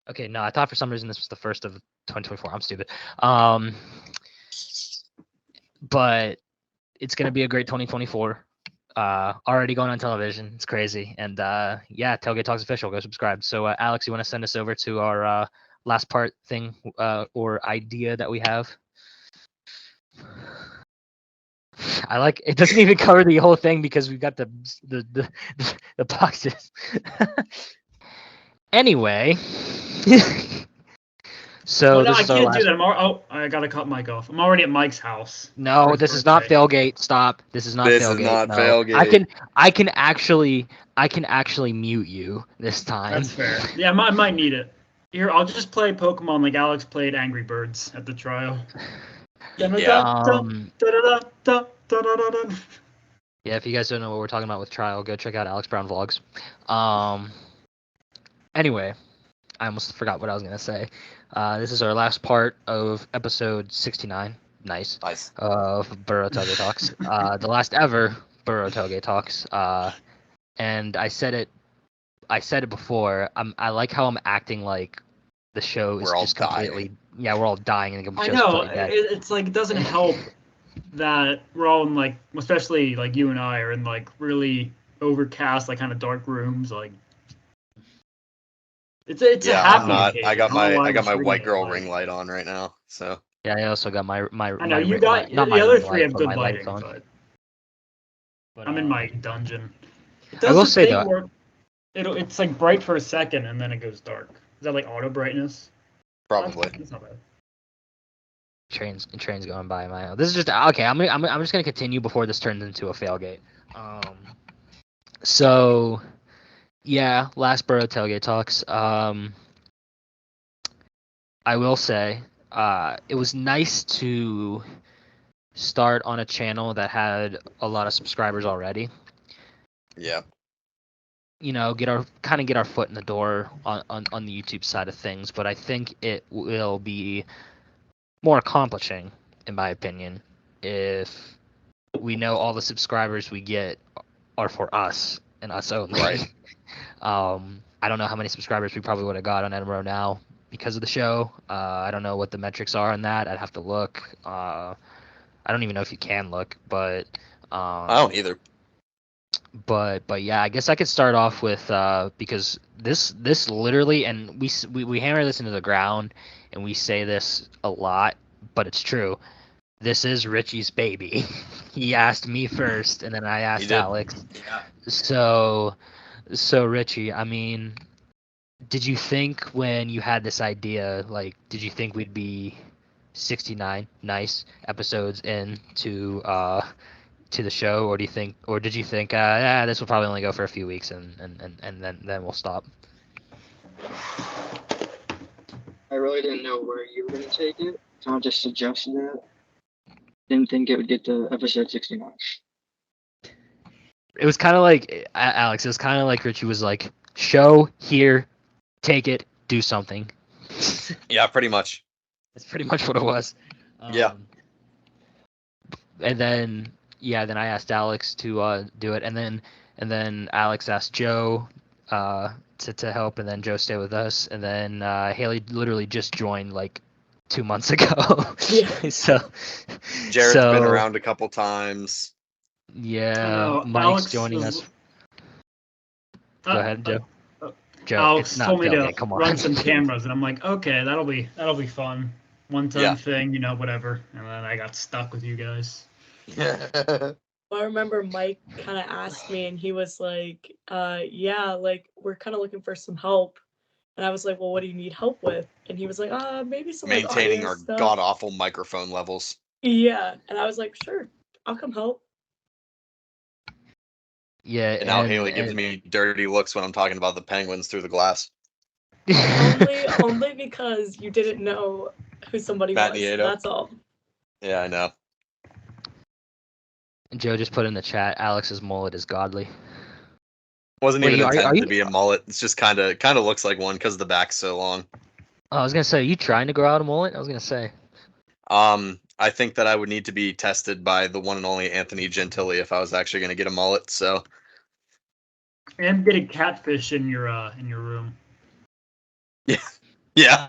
Okay, no, I thought for some reason this was the first of 2024. I'm stupid. But it's gonna be a great 2024. Already going on television. It's crazy. And yeah, Tailgate Talks official. Go subscribe. So Alex, you want to send us over to our last part thing or idea that we have? I like it. Doesn't even cover the whole thing because we've got the boxes. Anyway, so Oh, no, this I is our can't last. do that. I gotta cut Mike off. I'm already at Mike's house. No, for his this is not birthday. Tailgate. Stop. This is not This Tailgate. is not no. Tailgate. I can actually mute you this time. That's fair. Yeah, I might need it. Here, I'll just play Pokemon like Alex played Angry Birds at the trial. Yeah, if you guys don't know what we're talking about with Trial, go check out Alex Brown Vlogs. Anyway, I almost forgot what I was going to say. This is our last part of episode 69. Nice. Of Boro Tailgate Talks. The last ever Boro Tailgate Talks. And I said it before. I like how I'm acting like the show is just completely dying. Yeah, we're all dying and the I show's know. completely dead. It's like it doesn't help that we're all in like, especially like you and I are in like really overcast, like kind of dark rooms. Like it's a happy I'm not. occasion. I got don't know why my we're white streaming girl it, ring light on right now. So Yeah, I also got my I know you got not the my other ring three light, have but good my lighting, light's on. but I'm in my dungeon. It I does will this say thing that where it's like bright for a second and then it goes dark. Is that like auto brightness? probably. That's not bad. trains going by my house. This is just okay. I'm just gonna continue before this turns into a failgate. So yeah, last Boro Tailgate Talks. I will say, it was nice to start on a channel that had a lot of subscribers already. Yeah. You know, get our foot in the door on the YouTube side of things, but I think it will be more accomplishing, in my opinion, if we know all the subscribers we get are for us and us only. Right. I don't know how many subscribers we probably would have got on Edinboro Now because of the show. I don't know what the metrics are on that. I'd have to look. I don't even know if you can look, but I don't either. But yeah, I guess I could start off with because this literally, and we hammer this into the ground, and we say this a lot, but it's true. This is Richie's baby. He asked me first, and then I asked Alex. Yeah. So Richie, I mean, did you think when you had this idea, like, did you think we'd be 69 nice episodes into to the show, or did you think this will probably only go for a few weeks and then we'll stop? I really didn't know where you were going to take it, so I just suggested it. Didn't think it would get to episode 69. It was kind of like Alex. It was kind of like Richie was like, "Show here, take it, do something." Yeah, pretty much. That's pretty much what it was. Yeah. And then I asked Alex to do it, and then Alex asked Joe to help, and then Joe stayed with us, and then Hayley literally just joined like 2 months ago. Yeah. So Jared's been around a couple times. Yeah, Mike's Alex joining us. Go ahead, Joe. Joe, Alex it's not told me to tailgate, come on. run some cameras, and I'm like, okay, that'll be fun. One-time Yeah. thing, whatever. And then I got stuck with you guys. But I remember Mike kind of asked me, and he was like, yeah, like, we're kind of looking for some help. And I was like, well, what do you need help with? And he was like, maybe some like Maintaining audio our stuff. god awful microphone levels. Yeah. And I was like, sure, I'll come help. Yeah, And now Hayley gives me dirty looks when I'm talking about the Penguins through the glass. only because you didn't know who somebody Matt was. Nieto. That's all. Yeah, I know. Joe just put in the chat, Alex's mullet is godly. Wasn't Wait, even are intended you- to be a mullet. It's just kind of looks like one because the back's so long. Oh, I was gonna say, are you trying to grow out a mullet? I was gonna say. I think that I would need to be tested by the one and only Anthony Gentili if I was actually going to get a mullet. So, And get a catfish in your room. yeah.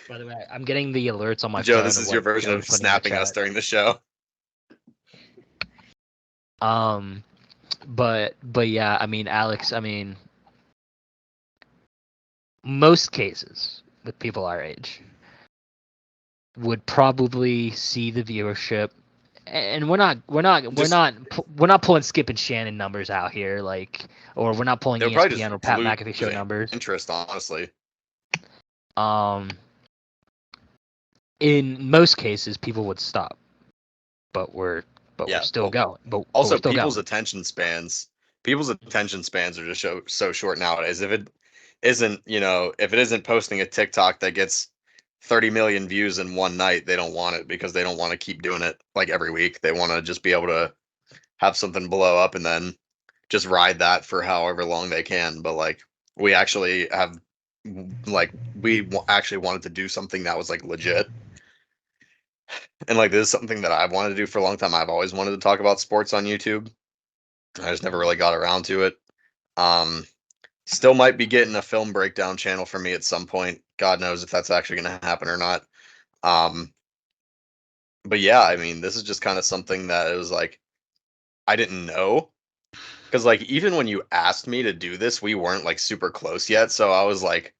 By the way, I'm getting the alerts on my phone. Joe, this is of your what version Joe of put in the snapping us chat. during the show. But yeah, I mean, Alex, I mean, most cases with people our age would probably see the viewership, and we're not pulling Skip and Shannon numbers out here, like, or we're not pulling They'll probably ESPN just or Pat lose McAfee show the numbers. interest, honestly. In most cases, people would stop, but we're still going. But Also, we're still people's going. attention spans are just so short nowadays. If it isn't posting a TikTok that gets 30 million views in one night, they don't want it because they don't want to keep doing it like every week. They want to just be able to have something blow up and then just ride that for however long they can. But like we actually have actually wanted to do something that was like legit. And like this is something that I've wanted to do for a long time. I've always wanted to talk about sports on YouTube. I just never really got around to it. Still might be getting a film breakdown channel for me at some point. God knows if that's actually going to happen or not. But yeah, I mean, this is just kind of something that it was like, I didn't know. Because like, even when you asked me to do this, we weren't like super close yet. So I was like,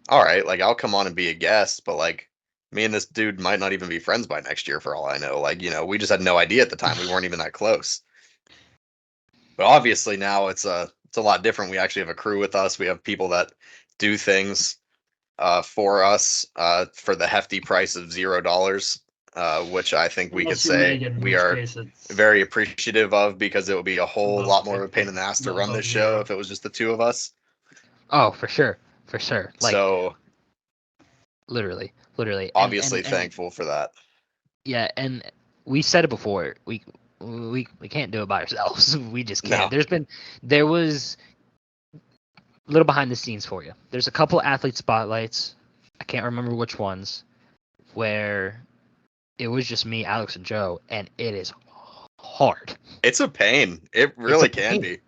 all right, like I'll come on and be a guest. But like, me and this dude might not even be friends by next year for all I know. Like, we just had no idea at the time. We weren't even that close. But obviously now it's a lot different. We actually have a crew with us. We have people that do things for us for the hefty price of $0, which I think we could say we are very appreciative of, because it would be a whole lot more of a pain in the ass to run this show if it was just the two of us. Oh, for sure. Like, so literally. Obviously thankful for that. Yeah, and we said it before. We can't do it by ourselves. We just can't. No. There was a little behind the scenes for you. There's a couple athlete spotlights. I can't remember which ones, where it was just me, Alex, and Joe, and it is hard. It's a pain. It really can be.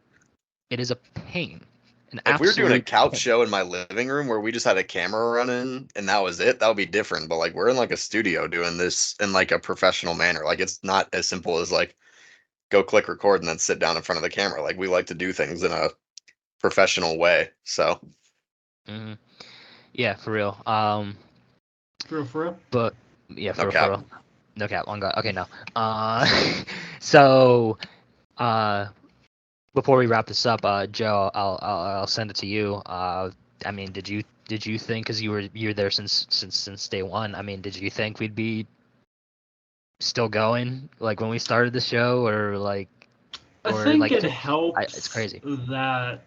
It is a pain. If we were doing a couch show in my living room where we just had a camera running and that was it, that would be different. But like we're in like a studio doing this in like a professional manner. Like it's not as simple as like go click record and then sit down in front of the camera. Like we like to do things in a professional way. So yeah, for real. For real. But yeah, for cap. real. No cap. On God. Okay, no. So before we wrap this up, Joe, I'll send it to you. I mean, did you think, because you're there since day one? I mean, did you think we'd be still going like when we started the show, or like? I think it helps. It's crazy that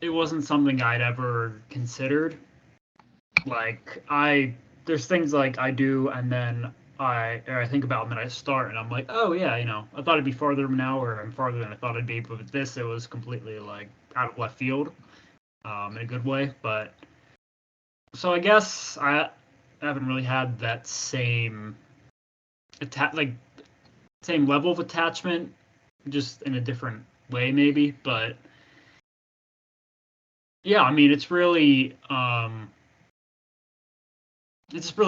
it wasn't something I'd ever considered. Like there's things like I do, and then I think about them and I start, and I'm like, oh yeah, I thought it'd be farther now, or I'm farther than I thought it'd be. But with this, it was completely like out of left field, in a good way. But so I guess I haven't really had that same same level of attachment, just in a different way maybe. But yeah, I mean, it's really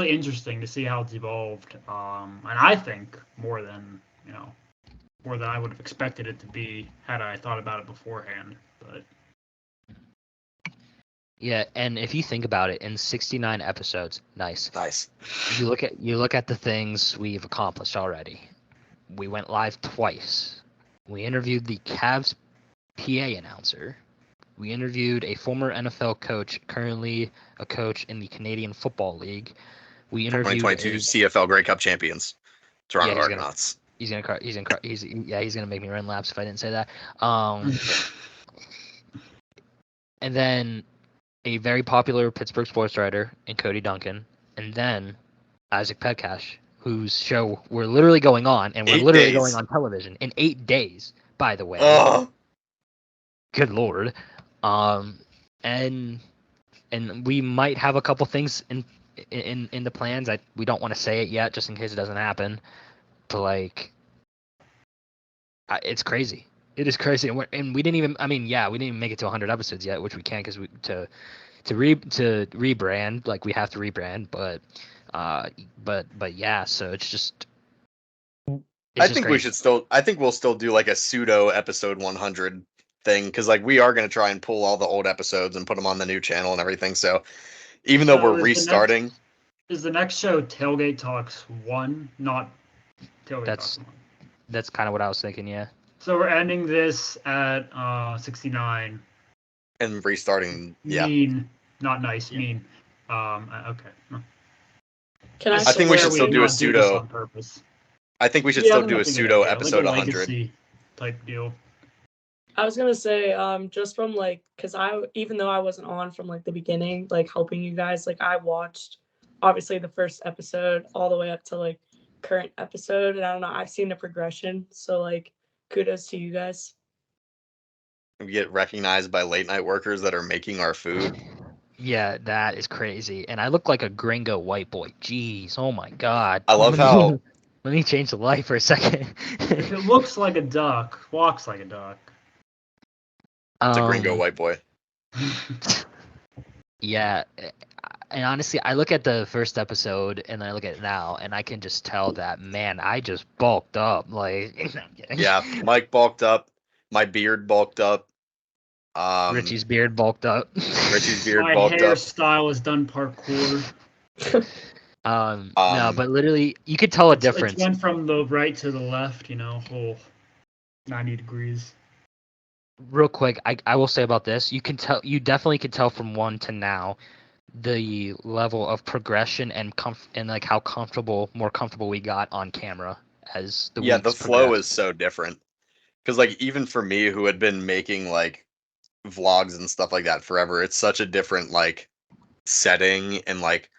interesting to see how it's evolved, and I think more than I would have expected it to be had I thought about it beforehand. But yeah, and if you think about it, in 69 episodes, nice. Nice. You look at the things we've accomplished already. We went live twice. We interviewed the Cavs PA announcer. We interviewed a former NFL coach, currently a coach in the Canadian Football League. We interviewed 2022 CFL Grey Cup champions, Toronto Yeah, he's Argonauts. He's gonna make me run laps if I didn't say that. And then a very popular Pittsburgh sports writer in Cody Duncan, and then Isaac Petkac, whose show we're literally going on, and we're 8 literally days. going on television in 8 days. By the way, Oh, good lord. And we might have a couple things in the plans. We don't want to say it yet, just in case it doesn't happen. But like, it's crazy. It is crazy, and we didn't even. I mean, yeah, we didn't even make it to 100 episodes yet, which we can't because to rebrand. Like, we have to rebrand, but yeah. So it's just. I think we should still. I think we'll still do like a pseudo episode 100 thing, because like we are going to try and pull all the old episodes and put them on the new channel and everything. So even though we're restarting, is the next show Tailgate Talks 1, not Tailgate Talks 1? That's kind of what I was thinking. Yeah. So we're ending this at 69. And restarting. Yeah. Mean, not nice. Yeah. Mean. Okay. I think we should still do a pseudo. On purpose. I think we should still do a pseudo episode 100 type deal. I was gonna say, just from like, cause even though I wasn't on from like the beginning, like helping you guys, like I watched obviously the first episode all the way up to like current episode, and I don't know, I've seen the progression. So like, kudos to you guys. We get recognized by late night workers that are making our food. Yeah, that is crazy. And I look like a gringo white boy. Jeez, oh my god. I love how. Let me change the light for a second. If it looks like a duck, walks like a duck. It's a gringo white boy. Yeah, and honestly, I look at the first episode and I look at it now, and I can just tell that, man, I just bulked up. Like, yeah, Mike bulked up. My beard bulked up. Richie's beard bulked up. Richie's beard My bulked up. My hairstyle is done parkour. No, but literally, you could tell a difference. It went from the right to the left, whole 90 degrees. Real quick, I will say about this, you definitely can tell from one to now the level of progression and like how more comfortable we got on camera as the weeks the flow progressed. is so different. Because like even for me, who had been making like vlogs and stuff like that forever, it's such a different like setting, and like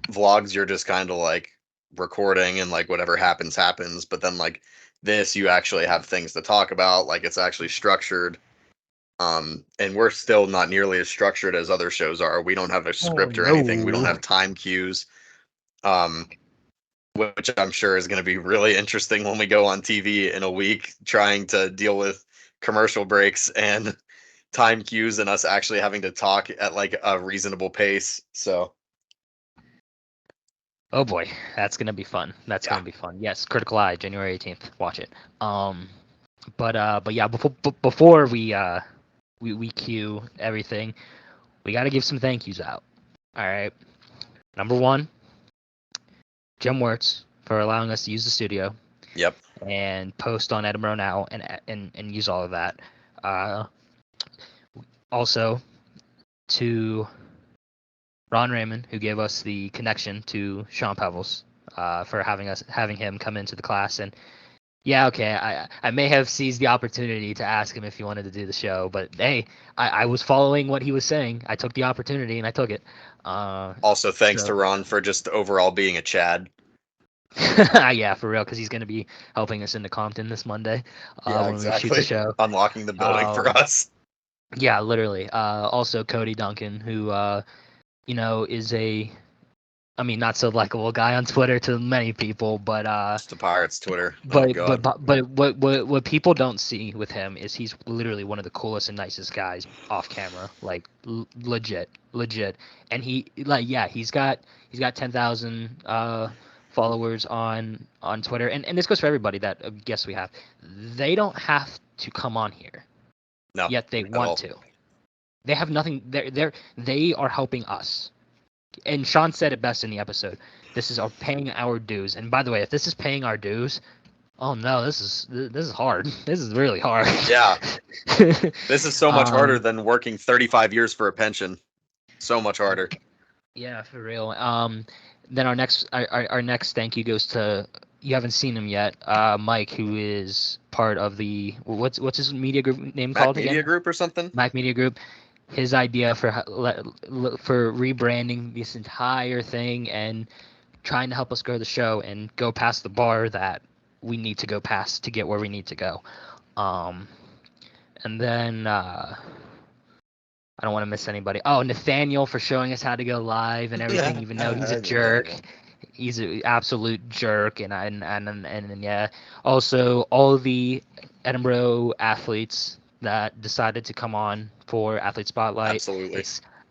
vlogs you're just kind of like recording and like whatever happens, but then like this, you actually have things to talk about, like it's actually structured. And we're still not nearly as structured as other shows are. We don't have a script or anything. We don't have time cues, which I'm sure is going to be really interesting when we go on TV in a week, trying to deal with commercial breaks and time cues and us actually having to talk at like a reasonable pace. So oh boy, that's gonna be fun. Gonna be fun. Yes, Critical Eye, January 18th. Watch it. But yeah, before we cue everything, we got to give some thank yous out. All right. Number one, Jim Wirtz for allowing us to use the studio. Yep. And post on Edinboro Now and use all of that. Also to Ron Raymond, who gave us the connection to Sean Pevels, for having him come into the class. And yeah, okay, I may have seized the opportunity to ask him if he wanted to do the show, but hey, I was following what he was saying. I took the opportunity and I took it. Also, thanks to Ron for just overall being a Chad. Yeah, for real, because he's going to be helping us into Compton this Monday when we shoot the show. Unlocking the building for us. Yeah, literally. Also, Cody Duncan, who, is not so likable guy on Twitter to many people, but it's the Pirates Twitter. But what people don't see with him is he's literally one of the coolest and nicest guys off camera, like legit. And he's got 10,000 followers on Twitter, and this goes for everybody that guests we have. They don't have to come on here, no, yet they want to. They have nothing. They are helping us. And Sean said it best in the episode. This is our paying our dues. And by the way, if this is paying our dues, Oh no, this is hard. This is really hard. Yeah. This is so much harder Um, than working 35 years for a pension. So much harder. Yeah, for real. Then our next thank you goes to, you haven't seen him yet, Mike, who is part of the, what's his media group name Mac called Media again? Group or something? Mac Media Group. His idea for rebranding this entire thing and trying to help us grow the show and go past the bar that we need to go past to get where we need to go. And then I don't want to miss anybody. Oh, Nathaniel for showing us how to go live and everything, even though he's a jerk. He's an absolute jerk, and yeah. Also, all the Edinboro athletes that decided to come on for Athlete Spotlight. Absolutely.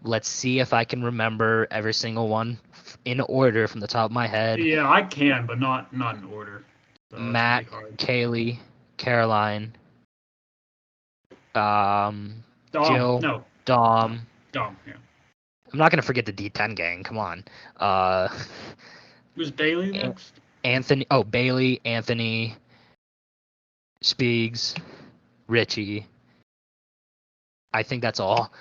Let's see if I can remember every single one in order from the top of my head. Yeah, I can, but not in order. So it's Matt, gonna be hard. Kaylee, Caroline, Dom, Jill, no, Dom. Dom. Yeah. I'm not gonna forget the D10 gang. Come on. Was Bailey next? Anthony. Oh, Bailey, Anthony, Speegs, Richie. I think that's all.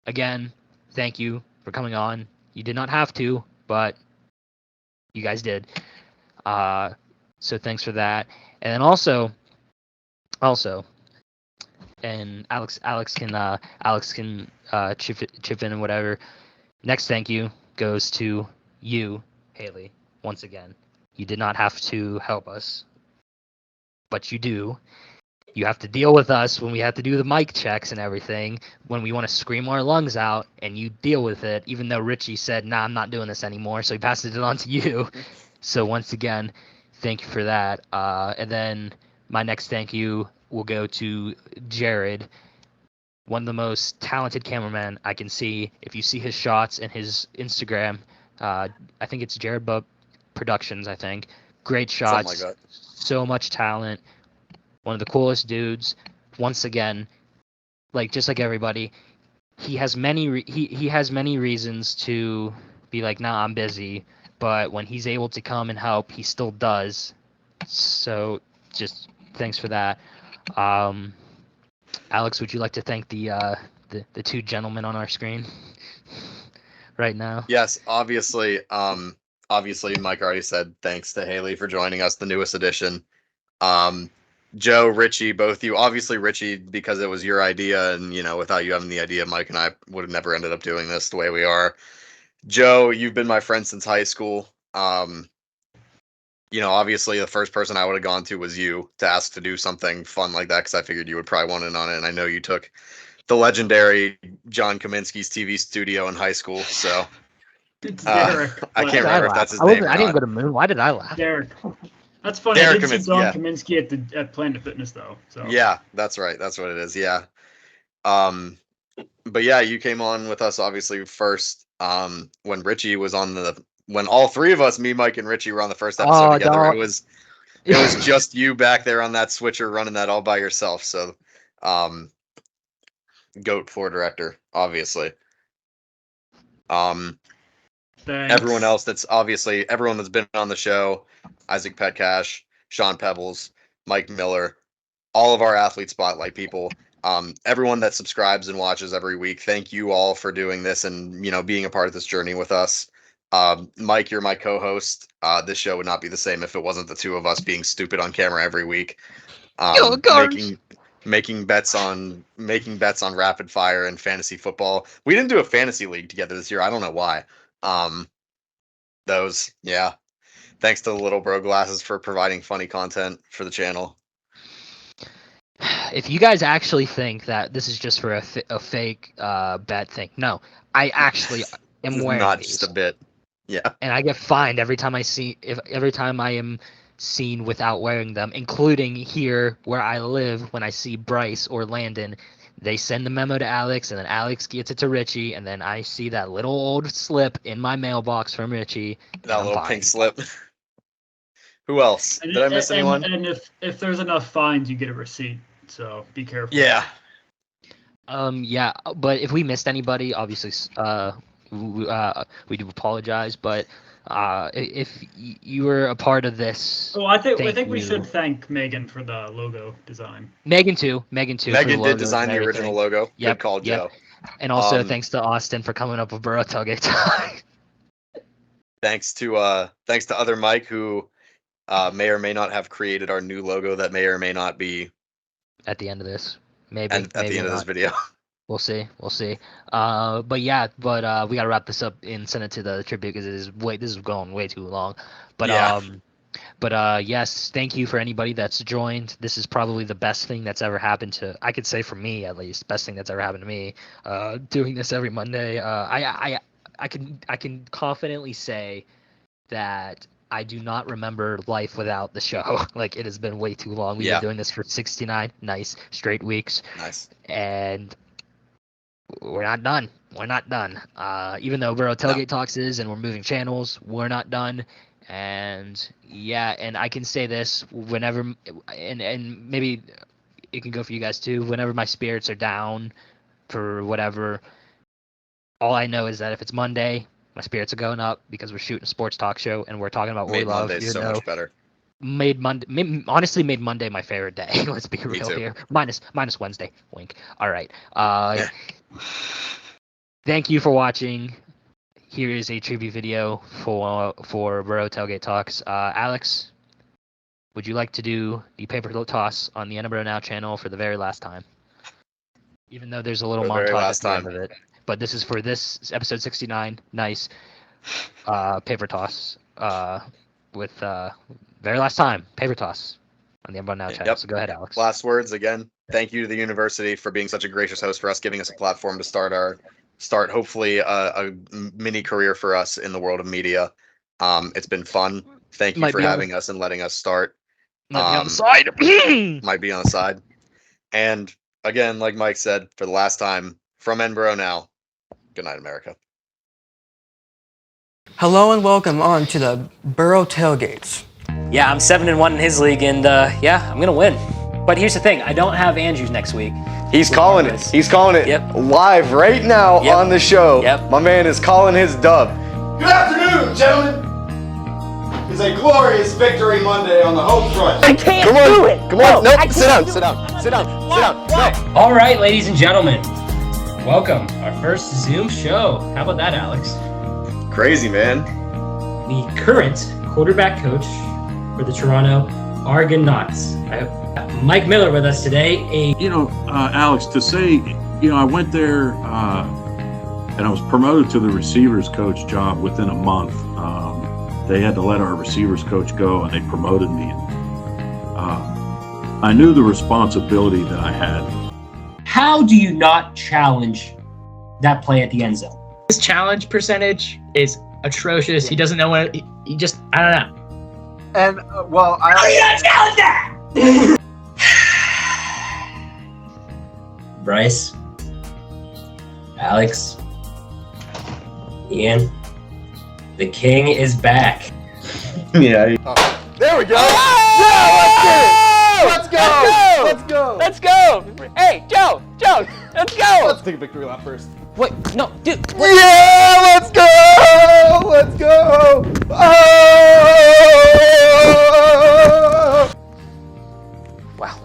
Again, thank you for coming on. You did not have to, but you guys did. So thanks for that. And then also, and Alex can chip in and whatever. Next thank you goes to you, Hayley. Once again, you did not have to help us, but you do. You have to deal with us when we have to do the mic checks and everything, when we want to scream our lungs out, and you deal with it, even though Richie said, nah, I'm not doing this anymore, so he passes it on to you. So once again, thank you for that. And then my next thank you will go to Jared, one of the most talented cameramen I can see. If you see his shots and his Instagram, I think it's Jared Bupp Productions, I think. Great shots. Something like that. So much talent. One of the coolest dudes. Once again, just like everybody, he has many he has many reasons to be like, nah, I'm busy. But when he's able to come and help, he still does. So just thanks for that. Alex, would you like to thank the two gentlemen on our screen right now? Yes, obviously. Obviously, Mike already said thanks to Hayley for joining us, the newest edition. Joe, Richie, both you. Obviously, Richie, because it was your idea, and without you having the idea, Mike and I would have never ended up doing this the way we are. Joe, you've been my friend since high school. Obviously, the first person I would have gone to was you to ask to do something fun like that, because I figured you would probably want in on it, and I know you took the legendary John Kaminsky's TV studio in high school, so It's Derek. I can't remember if that's his I name or didn't not. go to Moon. Why did I laugh? Derek. That's funny. Derek I did see John Kaminsky, Kaminsky at Planet Fitness though. So Yeah, that's right. That's what it is. Yeah. But yeah, you came on with us obviously first. When Richie was when all three of us, me, Mike, and Richie were on the first episode together. Don't. It was just you back there on that switcher running that all by yourself. So, GOAT floor director, obviously. Thanks. Everyone that's been on the show, Isaac Petkac, Sean Pebbles, Mike Miller, all of our Athlete Spotlight people, everyone that subscribes and watches every week. Thank you all for doing this and, being a part of this journey with us. Mike, you're my co-host. This show would not be the same if it wasn't the two of us being stupid on camera every week. Making bets on rapid fire and fantasy football. We didn't do a fantasy league together this year. I don't know why. Thanks to the Little Bro Glasses for providing funny content for the channel. If you guys actually think that this is just for a fake bet thing, no, I actually am wearing not these. Just a bit. Yeah. And I get fined every time I am seen without wearing them, including here where I live. When I see Bryce or Landon, they send the memo to Alex, and then Alex gets it to Richie, and then I see that little old slip in my mailbox from Richie. That little pink slip. Who else? Did I miss anyone? And if there's enough fines, you get a receipt. So be careful. Yeah. Yeah, but if we missed anybody, obviously, we do apologize, but if you were a part of this, Oh, I think thank we you. should thank Megan for the logo design. Megan too. for the Megan did logos design and the original everything. logo. Yep, Good call, yep. Joe. And also thanks to Austin for coming up with Boro Tailgate Talks. Thanks to other Mike who may or may not have created our new logo that may or may not be At the end of this, maybe at the end of this video. We'll see. But we gotta wrap this up and send it to the tribute because this is going way too long. But Yeah. yes, thank you for anybody that's joined. This is probably the best thing that's ever happened to, I could say for me at least, best thing that's ever happened to me. Doing this every Monday. I can confidently say that I do not remember life without the show. Like, it has been way too long. We've been doing this for 69 nice straight weeks. Nice. And we're not done. Even though Boro Tailgate Talks is, and we're moving channels, we're not done. And and I can say this whenever, and maybe it can go for you guys too. Whenever my spirits are down for whatever, all I know is that if it's Monday, my spirits are going up because we're shooting a sports talk show and we're talking about what we love. Monday's so much better. Honestly made Monday my favorite day. Let's be real here. Minus Wednesday. Wink. All right. Thank you for watching. Here is a tribute video for Boro Tailgate Talks. Alex, would you like to do the paper toss on the Edinboro Now channel for the very last time? Even though there's a little montage at the end of it. But this is for this episode 69. Nice paper toss with very last time paper toss on the Edinboro Now channel. So go ahead, Alex. Last words again. Thank you to the university for being such a gracious host for us, giving us a platform to start hopefully a mini career for us in the world of media. It's been fun. Thank you for having us and letting us start. Might be on the side. Might be on the side. And again, like Mike said, for the last time, from Edinboro Now, good night, America. Hello and welcome on to the Boro Tailgates. Yeah, I'm 7-1 in his league, and I'm gonna win. But here's the thing: I don't have Andrews next week. He's calling it. He's calling it live right now on the show. My man is calling his dub. Good afternoon, gentlemen. It's a glorious victory Monday on the home front. I can't do it. Come on, nope. Sit down. No. All right, ladies and gentlemen, welcome our first Zoom show. How about that, Alex? Crazy, man. The current quarterback coach for the Toronto Argonauts. I have Mike Miller with us today. Alex, to say, I went there and I was promoted to the receivers coach job within a month. They had to let our receivers coach go, and they promoted me. I knew the responsibility that I had. How do you not challenge that play at the end zone? His challenge percentage is atrocious. He doesn't know what he just, I don't know. And How do you not challenge that? Bryce, Alex, Ian, the king is back. There we go. Let's go. Let's go. Hey, Joe, let's go. Let's take a victory lap first. Wait, no, dude. Yeah, let's go. Oh! Wow.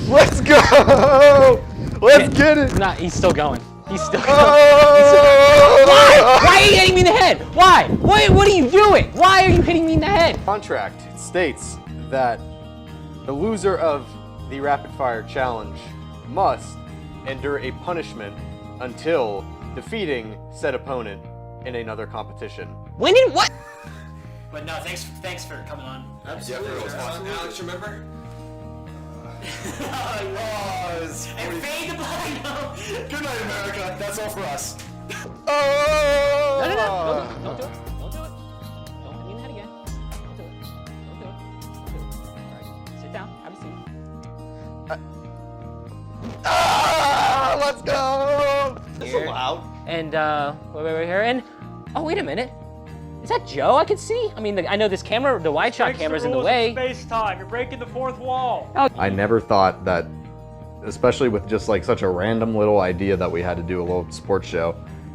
Let's go. Let's get it. Nah, he's still going. Why are you hitting me in the head? Why? What are you doing? Why are you hitting me in the head? Contract states that the loser of the rapid fire challenge must endure a punishment until defeating said opponent in another competition. When did what? But no, thanks for coming on. Absolutely. Alex, remember? I was. And fade the blind. Good night, America. That's all for us. No. Don't do it. Don't hit me in the head again. Don't do it. All right, sit down. Have a seat. Let's go. That's so loud. And wait here. And oh, wait a minute. Is that Joe? I can see. I mean, I know this camera, the wide shot camera's in the way. Space time. You're breaking the fourth wall. Oh. I never thought that, especially with just like such a random little idea that we had to do a little sports show,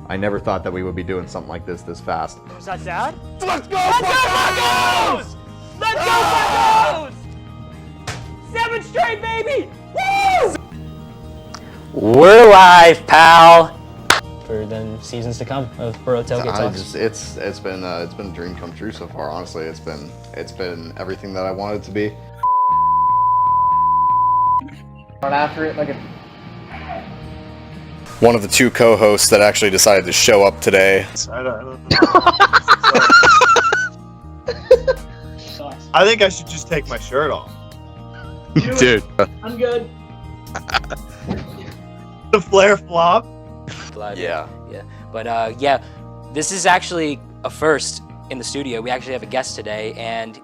I never thought that we would be doing something like this fast. Is that sad? Let's go, Buckos! Let's go, Buckos! 7 straight, baby! Woo! We're live, pal. For the seasons to come of Boro Tailgate Talks. It's been a dream come true so far. Honestly, it's been everything that I wanted it to be. Run after it like a. One of the 2 co-hosts that actually decided to show up today. I think I should just take my shirt off. Dude. I'm good. The flare flop. Yeah. But yeah, this is actually a first in the studio. We actually have a guest today, and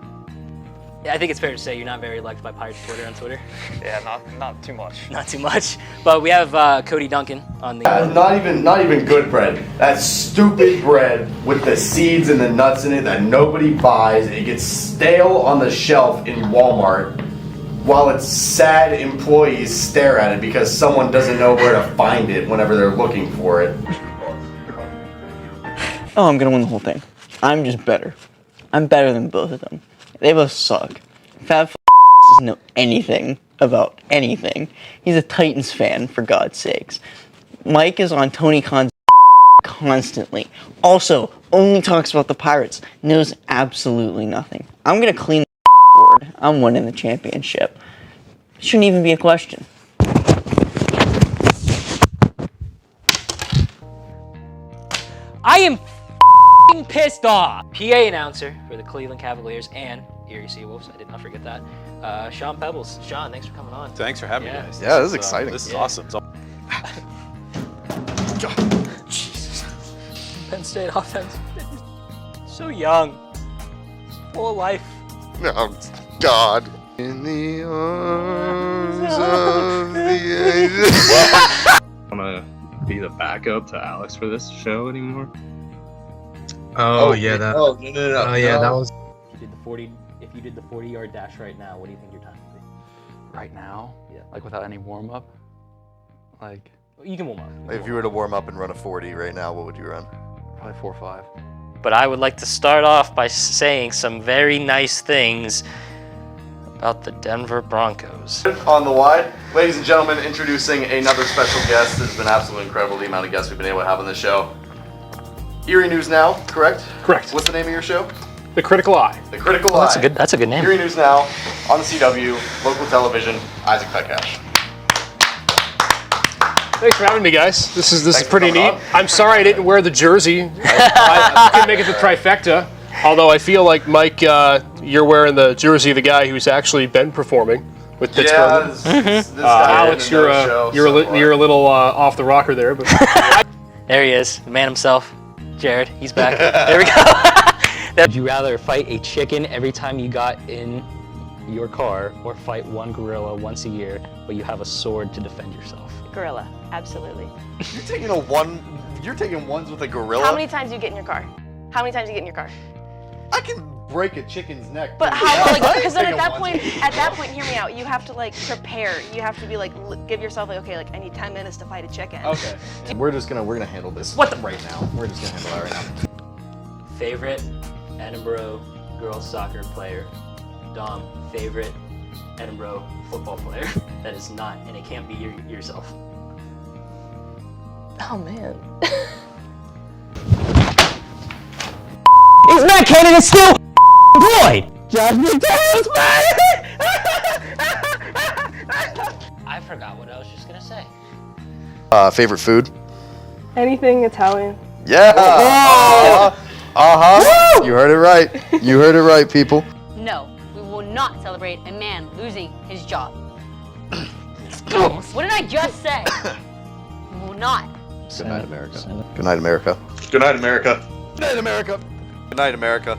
I think it's fair to say you're not very liked by Pirates Twitter on Twitter. Yeah, not too much. Not too much. But we have Cody Duncan on the. Not even good bread. That's stupid bread with the seeds and the nuts in it that nobody buys. It gets stale on the shelf in Walmart, while its sad employees stare at it because someone doesn't know where to find it whenever they're looking for it. Oh, I'm gonna win the whole thing. I'm just better. I'm better than both of them. They both suck. Fat doesn't know anything about anything. He's a Titans fan, for God's sakes. Mike is on Tony Khan's constantly. Also, only talks about the Pirates. Knows absolutely nothing. I'm gonna clean the board. I'm winning the championship. Shouldn't even be a question. I am pissed off. PA announcer for the Cleveland Cavaliers and Erie Seawolves. I did not forget that. Sean Pebbles. Sean, thanks for coming on. Thanks for having me, guys. Yeah, this is exciting. This is awesome. Jesus. Penn State offense. So young. Full of life. Oh, God. In the arms of the angels. I'm gonna be the backup to Alex for this show anymore. Oh yeah, that. Oh no. Oh yeah, that was. If you did the 40-yard dash right now, what do you think your time would be? Right now? Yeah. Like without any warm up? Like You can warm up. If you were to warm up and run a 40 right now, what would you run? probably 4 or 5. But I would like to start off by saying some very nice things about the Denver Broncos. On the wide, ladies and gentlemen, introducing another special guest. This has been absolutely incredible, the amount of guests we've been able to have on this show. Erie News Now, correct? Correct. What's the name of your show? The Critical Eye. The Critical Eye. That's a good name. Erie News Now, on the CW, local television, Isaac Petkac. Thanks for having me, guys. This is Thanks for pretty coming neat. on. I'm sorry I didn't wear the jersey. I couldn't make it to trifecta. Although I feel like, Mike, you're wearing the jersey of the guy who's actually been performing with Pittsburgh. This guy Alex, you're a little off the rocker there, but There he is, the man himself, Jared. He's back. There we go. Would you rather fight a chicken every time you got in your car, or fight one gorilla once a year, but you have a sword to defend yourself? Gorilla, absolutely. You're taking ones with a gorilla? How many times do you get in your car? How many times do you get in your car? I can break a chicken's neck. But how? Like, because then at that point, hear me out. You have to like prepare. You have to be like, give yourself like, okay, like I need 10 minutes to fight a chicken. Okay. We're gonna handle this. Right now. We're just gonna handle that right now. Favorite Edinboro girls soccer player? Dom, favorite Edinboro football player? That is not, and it can't be yourself. Oh man. He's not Caden, it's still Boyd! Josh McDaniels, I forgot what I was just gonna say. Favorite food? Anything Italian. Yeah! You heard it right. You heard it right, people. No, we will not celebrate a man losing his job. What did I just say? We will not. Good night, America. Good night, America. Good night, America. Good night, America. Good night, America.